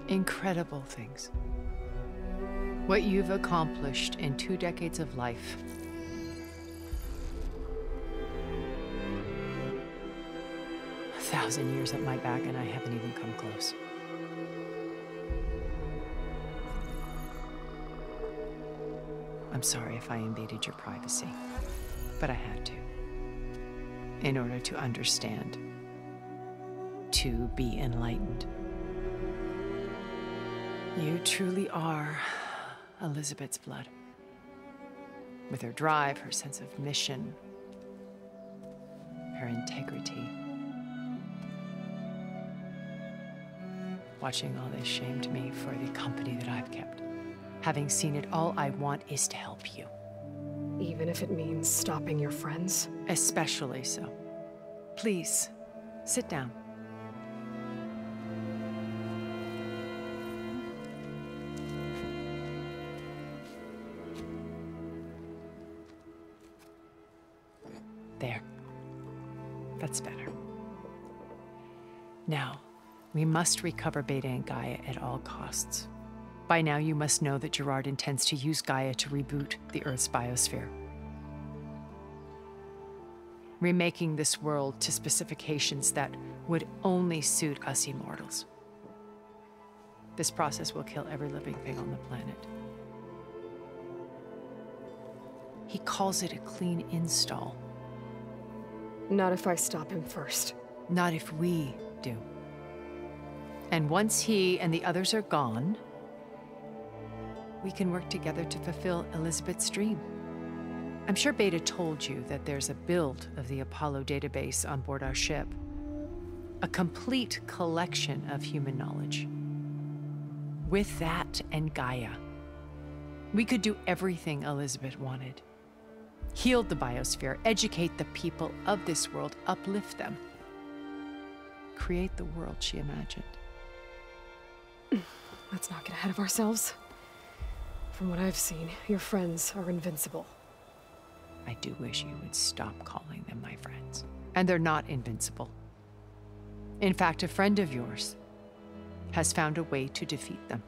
Speaker 16: incredible things. What you've accomplished in 2 decades of life. A 1,000 years at my back, and I haven't even come close. I'm sorry if I invaded your privacy, but I had to. In order to understand. To be enlightened. You truly are Elizabeth's blood. With her drive, her sense of mission, her integrity. Watching all this shamed me for the company that I've kept. Having seen it, all I want is to help you.
Speaker 4: Even if it means stopping your friends?
Speaker 16: Especially so. Please, sit down. There. That's better. Now, we must recover Beta and Gaia at all costs. By now, you must know that Gerard intends to use Gaia to reboot the Earth's biosphere. Remaking this world to specifications that would only suit us immortals. This process will kill every living thing on the planet. He calls it a clean install.
Speaker 4: Not if I stop him first.
Speaker 16: Not if we do. And once he and the others are gone, we can work together to fulfill Elizabeth's dream. I'm sure Beta told you that there's a build of the Apollo database on board our ship. A complete collection of human knowledge. With that and Gaia, we could do everything Elizabeth wanted. Heal the biosphere, educate the people of this world, uplift them. Create the world she imagined.
Speaker 4: Let's not get ahead of ourselves. From what I've seen, your friends are invincible.
Speaker 16: I do wish you would stop calling them my friends. And they're not invincible. In fact, a friend of yours has found a way to defeat them.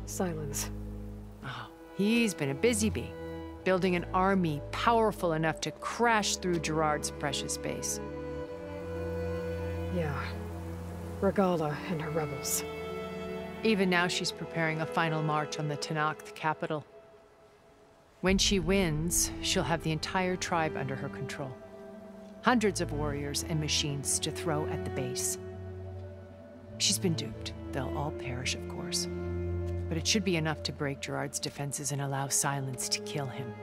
Speaker 4: Silence.
Speaker 16: Oh, he's been a busy bee, building an army powerful enough to crash through Gerard's precious base.
Speaker 4: Yeah. Regala and her rebels.
Speaker 16: Even now, she's preparing a final march on the Tenakth capital. When she wins, she'll have the entire tribe under her control. Hundreds of warriors and machines to throw at the base. She's been duped. They'll all perish, of course. But it should be enough to break Gerard's defenses and allow Silence to kill him.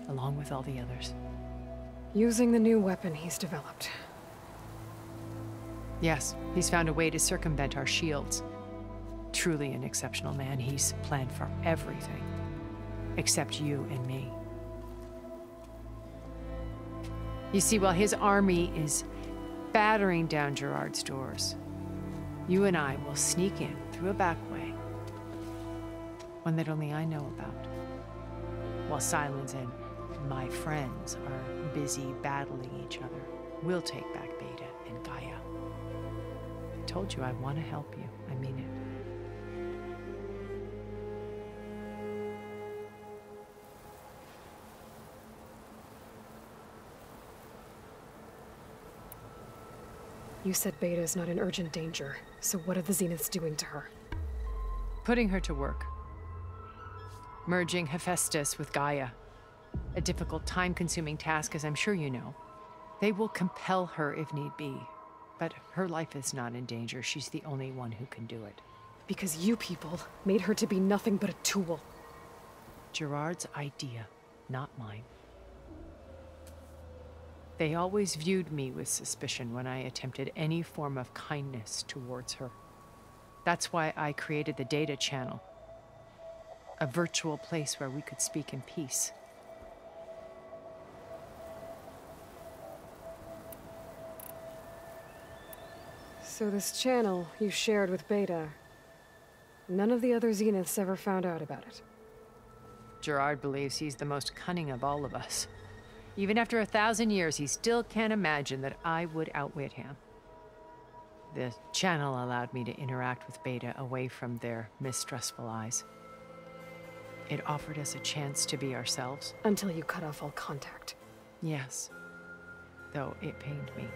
Speaker 16: Along with all the others.
Speaker 4: Using the new weapon he's developed.
Speaker 16: Yes, he's found a way to circumvent our shields. Truly an exceptional man. He's planned for everything. Except you and me. You see, while his army is battering down Gerard's doors, you and I will sneak in through a back way. One that only I know about. While Silence and my friends are busy battling each other, we'll take back Beta and Gaia. told you I want to help you. I mean it.
Speaker 4: You said Beta is not in urgent danger, so what are the Zeniths doing to her?
Speaker 16: Putting her to work. Merging Hephaestus with Gaia. A difficult, time-consuming task, as I'm sure you know. They will compel her if need be. But her life is not in danger. She's the only one who can do it.
Speaker 4: Because you people made her to be nothing but a tool.
Speaker 16: Gerard's idea, not mine. They always viewed me with suspicion when I attempted any form of kindness towards her. That's why I created the data channel. A virtual place where we could speak in peace.
Speaker 4: So this channel you shared with Beta, none of the other Zeniths ever found out about it?
Speaker 16: Gerard believes he's the most cunning of all of us. Even after 1,000 years, he still can't imagine that I would outwit him. The channel allowed me to interact with Beta away from their mistrustful eyes. It offered us a chance to be ourselves.
Speaker 4: Until you cut off all contact.
Speaker 16: Yes. Though it pained me.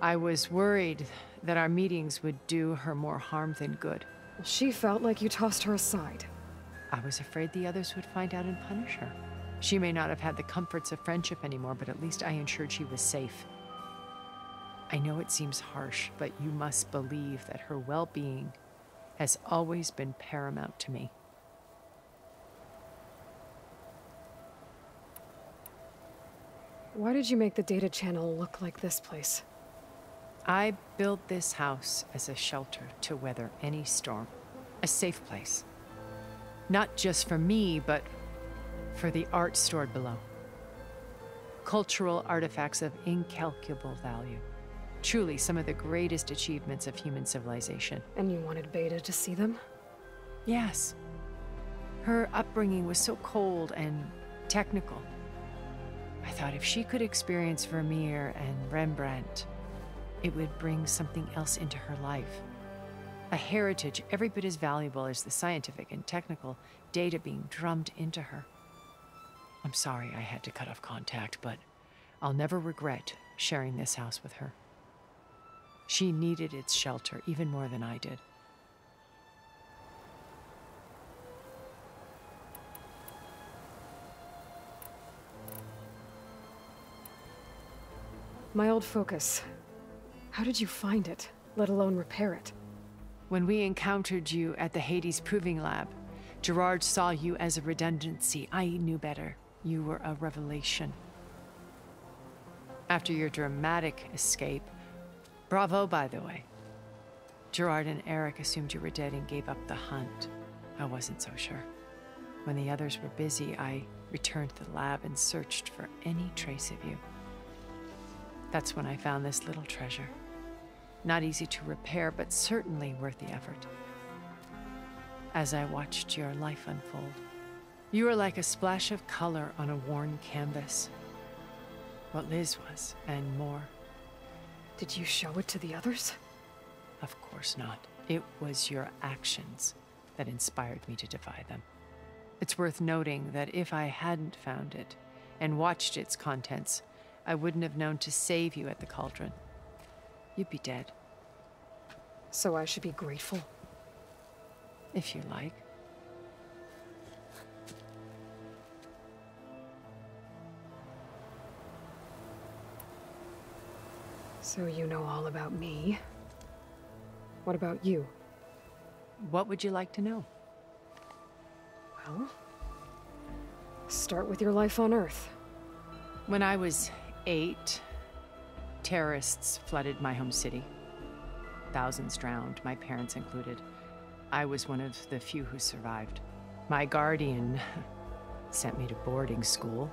Speaker 16: I was worried that our meetings would do her more harm than good.
Speaker 4: She felt like you tossed her aside.
Speaker 16: I was afraid the others would find out and punish her. She may not have had the comforts of friendship anymore, but at least I ensured she was safe. I know it seems harsh, but you must believe that her well-being has always been paramount to me.
Speaker 4: Why did you make the data channel look like this place?
Speaker 16: I built this house as a shelter to weather any storm. A safe place. Not just for me, but for the art stored below. Cultural artifacts of incalculable value. Truly some of the greatest achievements of human civilization.
Speaker 4: And you wanted Beta to see them?
Speaker 16: Yes. Her upbringing was so cold and technical. I thought if she could experience Vermeer and Rembrandt, it would bring something else into her life. A heritage every bit as valuable as the scientific and technical data being drummed into her. I'm sorry I had to cut off contact, but I'll never regret sharing this house with her. She needed its shelter even more than I did.
Speaker 4: My old focus. How did you find it, let alone repair it?
Speaker 16: When we encountered you at the Hades Proving Lab, Gerard saw you as a redundancy. I knew better. You were a revelation. After your dramatic escape, bravo, by the way. Gerard and Eric assumed you were dead and gave up the hunt. I wasn't so sure. When the others were busy, I returned to the lab and searched for any trace of you. That's when I found this little treasure. Not easy to repair, but certainly worth the effort. As I watched your life unfold, you were like a splash of color on a worn canvas. What Liz was, and more.
Speaker 4: Did you show it to the others?
Speaker 16: Of course not. It was your actions that inspired me to defy them. It's worth noting that if I hadn't found it and watched its contents, I wouldn't have known to save you at the cauldron. You'd be dead.
Speaker 4: So I should be grateful?
Speaker 16: If you like.
Speaker 4: So you know all about me. What about you?
Speaker 16: What would you like to know?
Speaker 4: Well, start with your life on Earth.
Speaker 16: When I was 8, terrorists flooded my home city. Thousands drowned, my parents included. I was one of the few who survived. My guardian sent me to boarding school.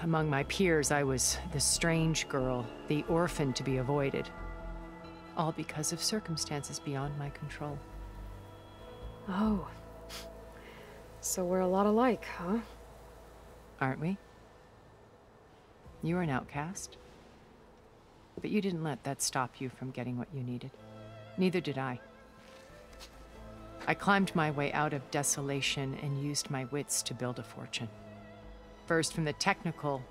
Speaker 16: Among my peers, I was the strange girl, the orphan to be avoided. All because of circumstances beyond my control.
Speaker 4: Oh. So we're a lot alike, huh?
Speaker 16: Aren't we? You're an outcast. But you didn't let that stop you from getting what you needed. Neither did I. I climbed my way out of desolation and used my wits to build a fortune. First, from the technical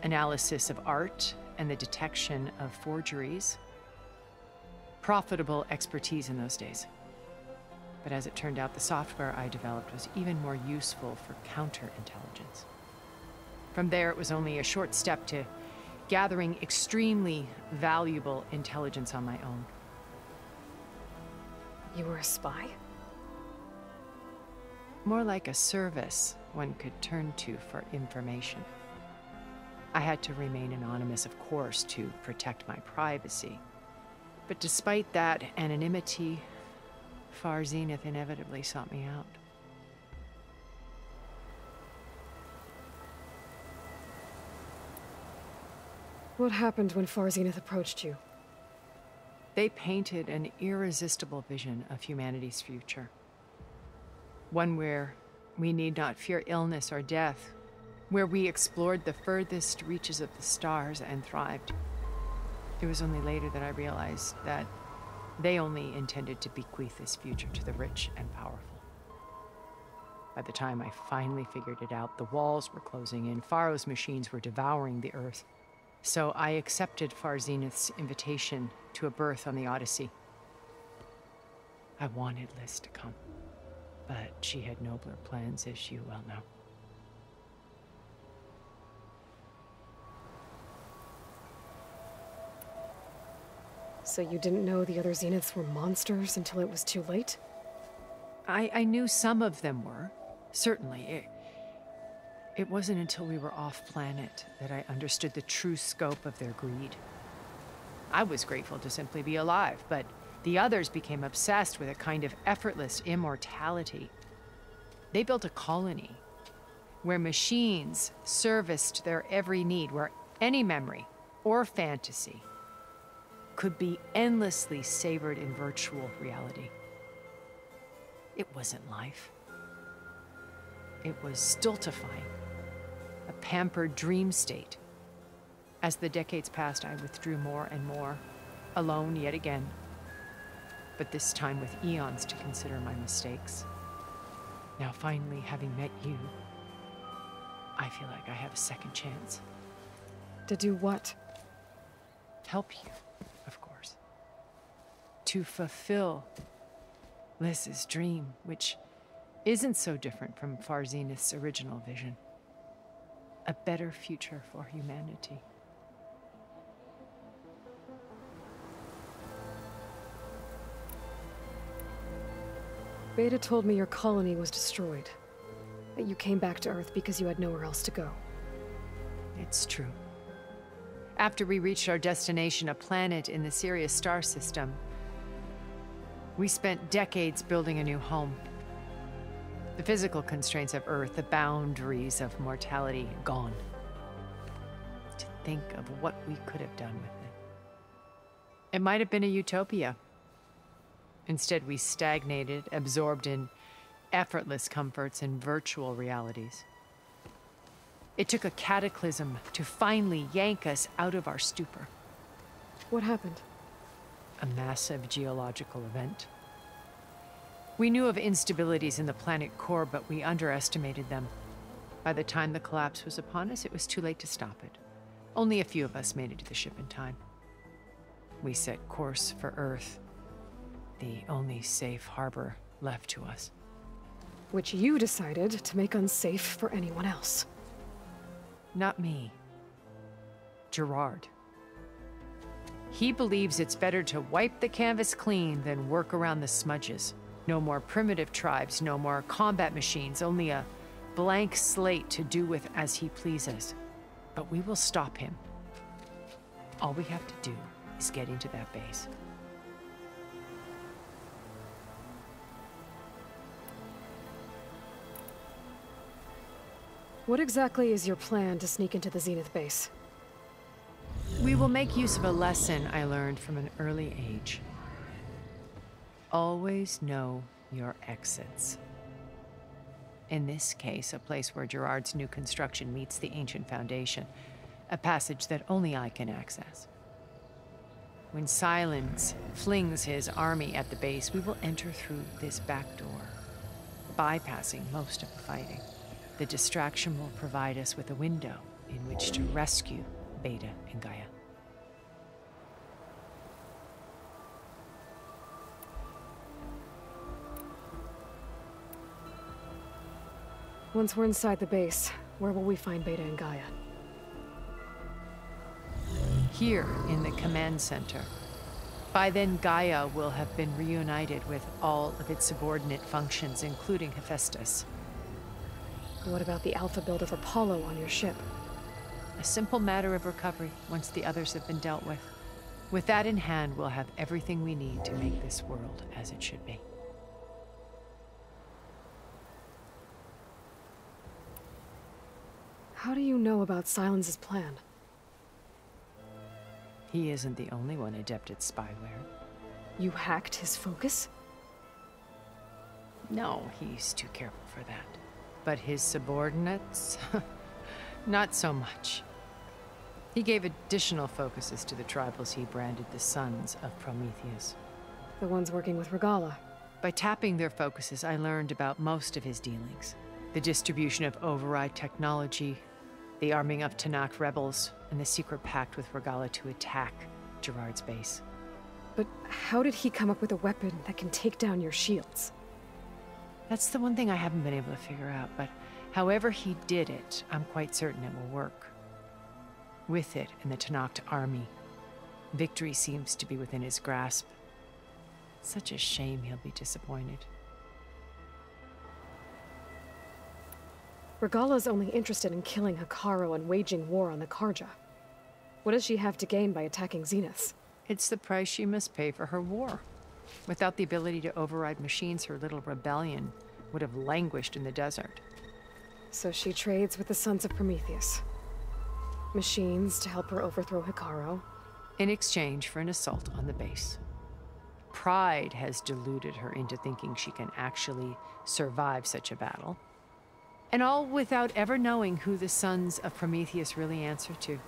Speaker 16: analysis of art and the detection of forgeries. Profitable expertise in those days. But as it turned out, the software I developed was even more useful for counterintelligence. From there, it was only a short step to gathering extremely valuable intelligence on my own.
Speaker 4: You were a spy?
Speaker 16: More like a service one could turn to for information. I had to remain anonymous, of course, to protect my privacy. But despite that anonymity, Far Zenith inevitably sought me out.
Speaker 4: What happened when Far Zenith approached you?
Speaker 16: They painted an irresistible vision of humanity's future. One where we need not fear illness or death, where we explored the furthest reaches of the stars and thrived. It was only later that I realized that they only intended to bequeath this future to the rich and powerful. By the time I finally figured it out, the walls were closing in, Pharaoh's machines were devouring the Earth. So I accepted Far Zenith's invitation to a berth on the Odyssey. I wanted Liz to come, but she had nobler plans, as you well know.
Speaker 4: So you didn't know the other Zeniths were monsters until it was too late?
Speaker 16: I knew some of them were, certainly. It wasn't until we were off-planet that I understood the true scope of their greed. I was grateful to simply be alive, but the others became obsessed with a kind of effortless immortality. They built a colony where machines serviced their every need, where any memory or fantasy could be endlessly savored in virtual reality. It wasn't life. It was stultifying, a pampered dream state. As the decades passed, I withdrew more and more, alone yet again, but this time with eons to consider my mistakes. Now finally, having met you, I feel like I have a second chance.
Speaker 4: To do what?
Speaker 16: Help you, of course. To fulfill Liz's dream, which isn't so different from Far Zenith's original vision. A better future for humanity.
Speaker 4: Beta told me your colony was destroyed. That you came back to Earth because you had nowhere else to go.
Speaker 16: It's true. After we reached our destination, a planet in the Sirius star system, we spent decades building a new home. The physical constraints of Earth, the boundaries of mortality, gone. To think of what we could have done with it. It might have been a utopia. Instead, we stagnated, absorbed in effortless comforts and virtual realities. It took a cataclysm to finally yank us out of our stupor.
Speaker 4: What happened?
Speaker 16: A massive geological event. We knew of instabilities in the planet core, but we underestimated them. By the time the collapse was upon us, it was too late to stop it. Only a few of us made it to the ship in time. We set course for Earth, the only safe harbor left to us.
Speaker 4: Which you decided to make unsafe for anyone else.
Speaker 16: Not me. Gerard. He believes it's better to wipe the canvas clean than work around the smudges. No more primitive tribes, no more combat machines, only a blank slate to do with as he pleases. But we will stop him. All we have to do is get into that base.
Speaker 4: What exactly is your plan to sneak into the Zenith base?
Speaker 16: We will make use of a lesson I learned from an early age. Always know your exits. In this case, a place where Gerard's new construction meets the ancient foundation, a passage that only I can access. When Silence flings his army at the base, we will enter through this back door, bypassing most of the fighting. The distraction will provide us with a window in which to rescue Beta and Gaia.
Speaker 4: Once we're inside the base, where will we find Beta and Gaia?
Speaker 16: Here in the command center. By then, Gaia will have been reunited with all of its subordinate functions, including Hephaestus.
Speaker 4: What about the alpha build of Apollo on your ship?
Speaker 16: A simple matter of recovery once the others have been dealt with. With that in hand, we'll have everything we need to make this world as it should be.
Speaker 4: How do you know about Silence's plan?
Speaker 16: He isn't the only one adept at spyware.
Speaker 4: You hacked his focus?
Speaker 16: No, he's too careful for that. But his subordinates? Not so much. He gave additional focuses to the tribals he branded the Sons of Prometheus.
Speaker 4: The ones working with Regala.
Speaker 16: By tapping their focuses, I learned about most of his dealings. The distribution of override technology, the arming of Tanakh rebels, and the secret pact with Regala to attack Gerard's base.
Speaker 4: But how did he come up with a weapon that can take down your shields?
Speaker 16: That's the one thing I haven't been able to figure out, but however he did it, I'm quite certain it will work. With it and the Tanakh army, victory seems to be within his grasp. Such a shame he'll be disappointed.
Speaker 4: Regala's only interested in killing Hekarro and waging war on the Karja. What does she have to gain by attacking Zeniths?
Speaker 16: It's the price she must pay for her war. Without the ability to override machines, her little rebellion would have languished in the desert.
Speaker 4: So she trades with the Sons of Prometheus. Machines to help her overthrow Hekarro.
Speaker 16: In exchange for an assault on the base. Pride has deluded her into thinking she can actually survive such a battle. And all without ever knowing who the Sons of Prometheus really answer to.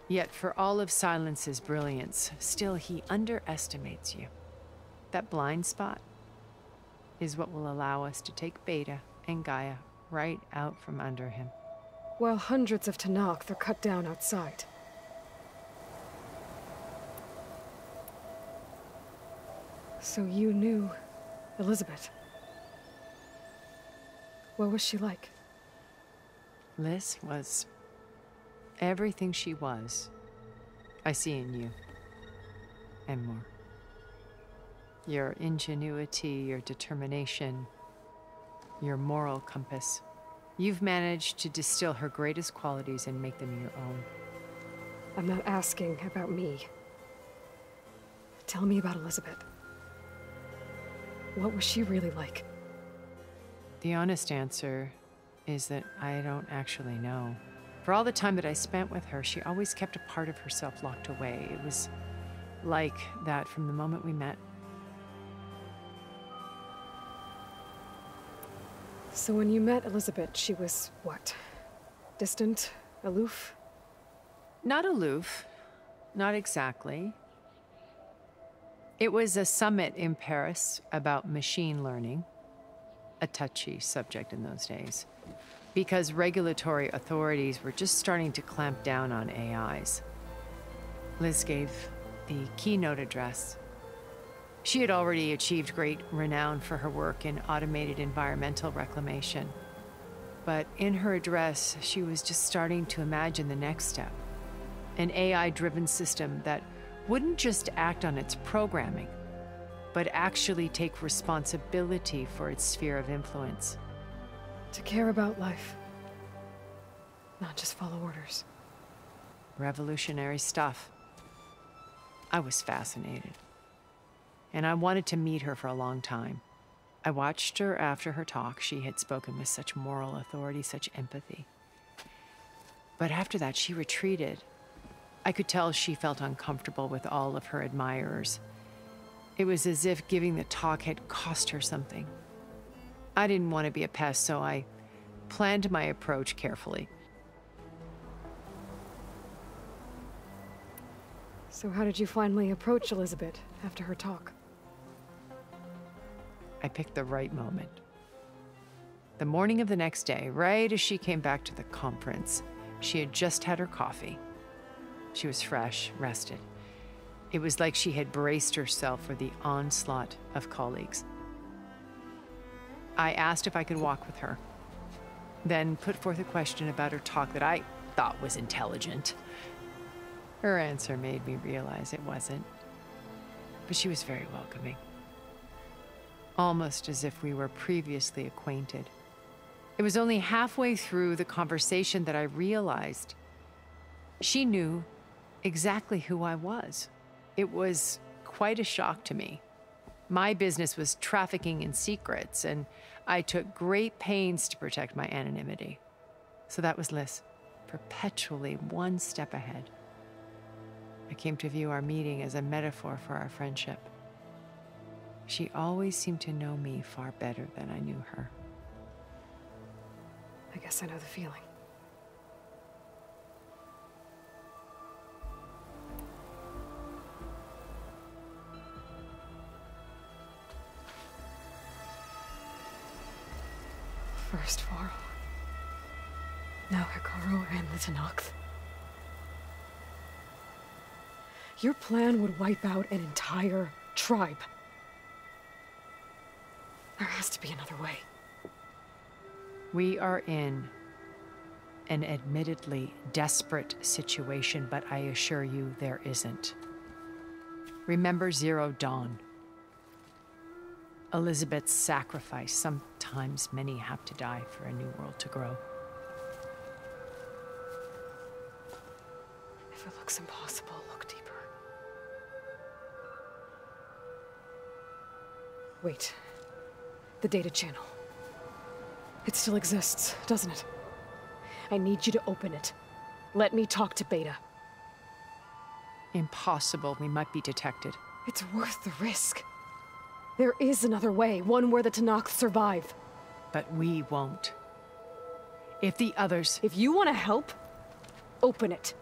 Speaker 16: Yet for all of Silence's brilliance, still he underestimates you. That blind spot is what will allow us to take Beta and Gaia right out from under him.
Speaker 4: While hundreds of Tanakh are cut down outside. So you knew Elizabeth. What was she like?
Speaker 16: Liz was everything she was. I see in you. And more. Your ingenuity, your determination, your moral compass. You've managed to distill her greatest qualities and make them your own.
Speaker 4: I'm not asking about me. Tell me about Elizabeth. What was she really like?
Speaker 16: The honest answer is that I don't actually know. For all the time that I spent with her, she always kept a part of herself locked away. It was like that from the moment we met.
Speaker 4: So when you met Elizabeth, she was what? Distant? Aloof?
Speaker 16: Not aloof. Not exactly. It was a summit in Paris about machine learning. A touchy subject in those days. Because regulatory authorities were just starting to clamp down on AIs. Liz gave the keynote address. She had already achieved great renown for her work in automated environmental reclamation. But in her address, she was just starting to imagine the next step. An AI-driven system that wouldn't just act on its programming, but actually take responsibility for its sphere of influence.
Speaker 4: To care about life. Not just follow orders.
Speaker 16: Revolutionary stuff. I was fascinated. And I wanted to meet her for a long time. I watched her after her talk. She had spoken with such moral authority, such empathy. But after that, she retreated. I could tell she felt uncomfortable with all of her admirers. It was as if giving the talk had cost her something. I didn't want to be a pest, so I planned my approach carefully.
Speaker 4: So how did you finally approach Elizabeth after her talk?
Speaker 16: I picked the right moment. The morning of the next day, right as she came back to the conference, she had just had her coffee. She was fresh, rested. It was like she had braced herself for the onslaught of colleagues. I asked if I could walk with her, then put forth a question about her talk that I thought was intelligent. Her answer made me realize it wasn't, but she was very welcoming. Almost as if we were previously acquainted. It was only halfway through the conversation that I realized she knew exactly who I was. It was quite a shock to me. My business was trafficking in secrets, and I took great pains to protect my anonymity. So that was Liz, perpetually one step ahead. I came to view our meeting as a metaphor for our friendship. She always seemed to know me far better than I knew her.
Speaker 4: I guess I know the feeling. First Varl, now Hikaru and the Tenakth. Your plan would wipe out an entire tribe. There has to be another way.
Speaker 16: We are in an admittedly desperate situation, but I assure you there isn't. Remember Zero Dawn. Elizabeth's sacrifice. Sometimes many have to die for a new world to grow.
Speaker 4: If it looks impossible, look deeper. Wait. The data channel. It still exists, doesn't it? I need you to open it. Let me talk to Beta.
Speaker 16: Impossible. We might be detected.
Speaker 4: It's worth the risk. There is another way, one where the Tenakth survive.
Speaker 16: But we won't. If the others...
Speaker 4: If you want to help, open it.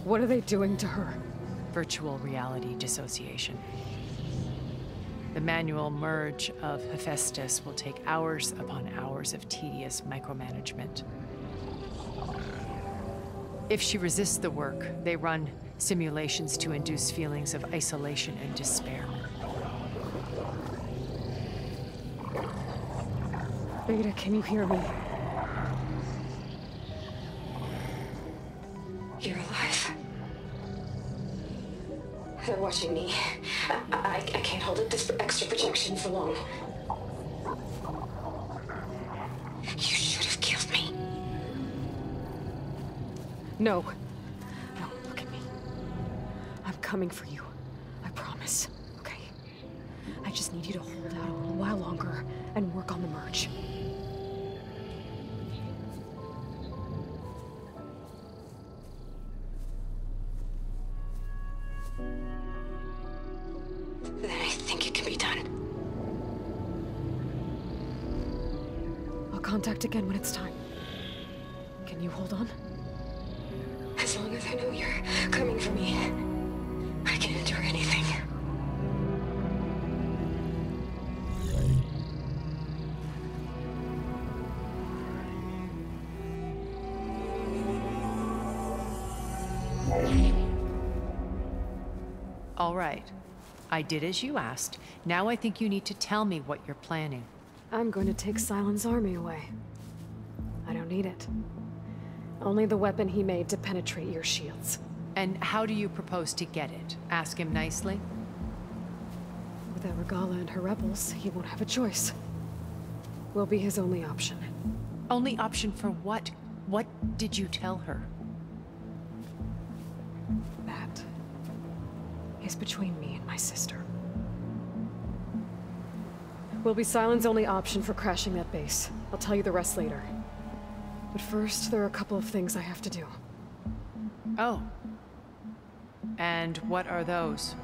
Speaker 4: What are they doing to her?
Speaker 16: Virtual reality dissociation. The manual merge of Hephaestus will take hours upon hours of tedious micromanagement. If she resists the work, they run simulations to induce feelings of isolation and despair.
Speaker 4: Beta, can you hear me?
Speaker 7: You're alive. They're watching me. I can't hold up this extra projection for long. You should have killed me.
Speaker 4: No. No, look at me. I'm coming for you. I promise. Okay? I just need you to hold out a little while longer and work on the merge.
Speaker 7: Then I think it can be done.
Speaker 4: I'll contact again when it's time. Can you hold on?
Speaker 7: As long as I know you're coming for me, I can endure anything.
Speaker 16: All right. I did as you asked. Now I think you need to tell me what you're planning.
Speaker 4: I'm going to take Sylens' army away. I don't need it. Only the weapon he made to penetrate your shields.
Speaker 16: And how do you propose to get it? Ask him nicely?
Speaker 4: With Without Regala and her rebels, he won't have a choice. We'll be his only option.
Speaker 16: Only option for what? What did you tell her?
Speaker 4: That is between me and my sister. Will be Sylens' only option for crashing that base. I'll tell you the rest later. But first, there are a couple of things I have to do.
Speaker 16: Oh. And what are those?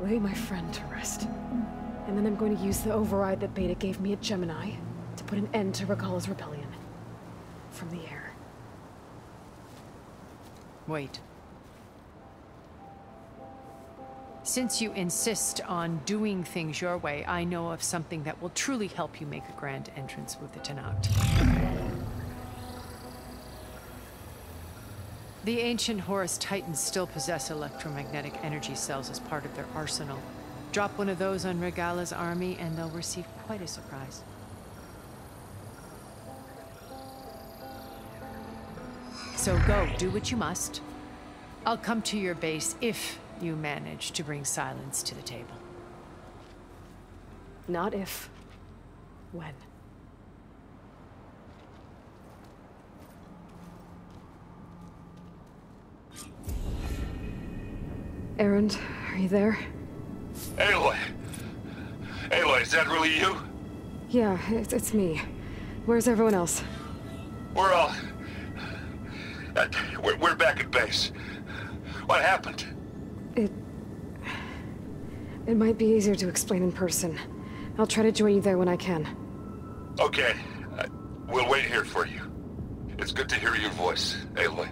Speaker 4: Lay my friend to rest. And then I'm going to use the override that Beta gave me at Gemini to put an end to Regala's rebellion. From the air.
Speaker 16: Wait. Since you insist on doing things your way, I know of something that will truly help you make a grand entrance with the Tenakth. The ancient Horus Titans still possess electromagnetic energy cells as part of their arsenal. Drop one of those on Regala's army and they'll receive quite a surprise. So go, do what you must. I'll come to your base if you manage to bring Sylens to the table.
Speaker 4: Not if. When. Erend, are you there?
Speaker 9: Aloy! Aloy, is that really you?
Speaker 4: Yeah, it's me. Where's everyone else?
Speaker 9: We're all... We're back at base. What happened?
Speaker 4: It might be easier to explain in person. I'll try to join you there when I can.
Speaker 9: Okay. We'll wait here for you. It's good to hear your voice, Aloy.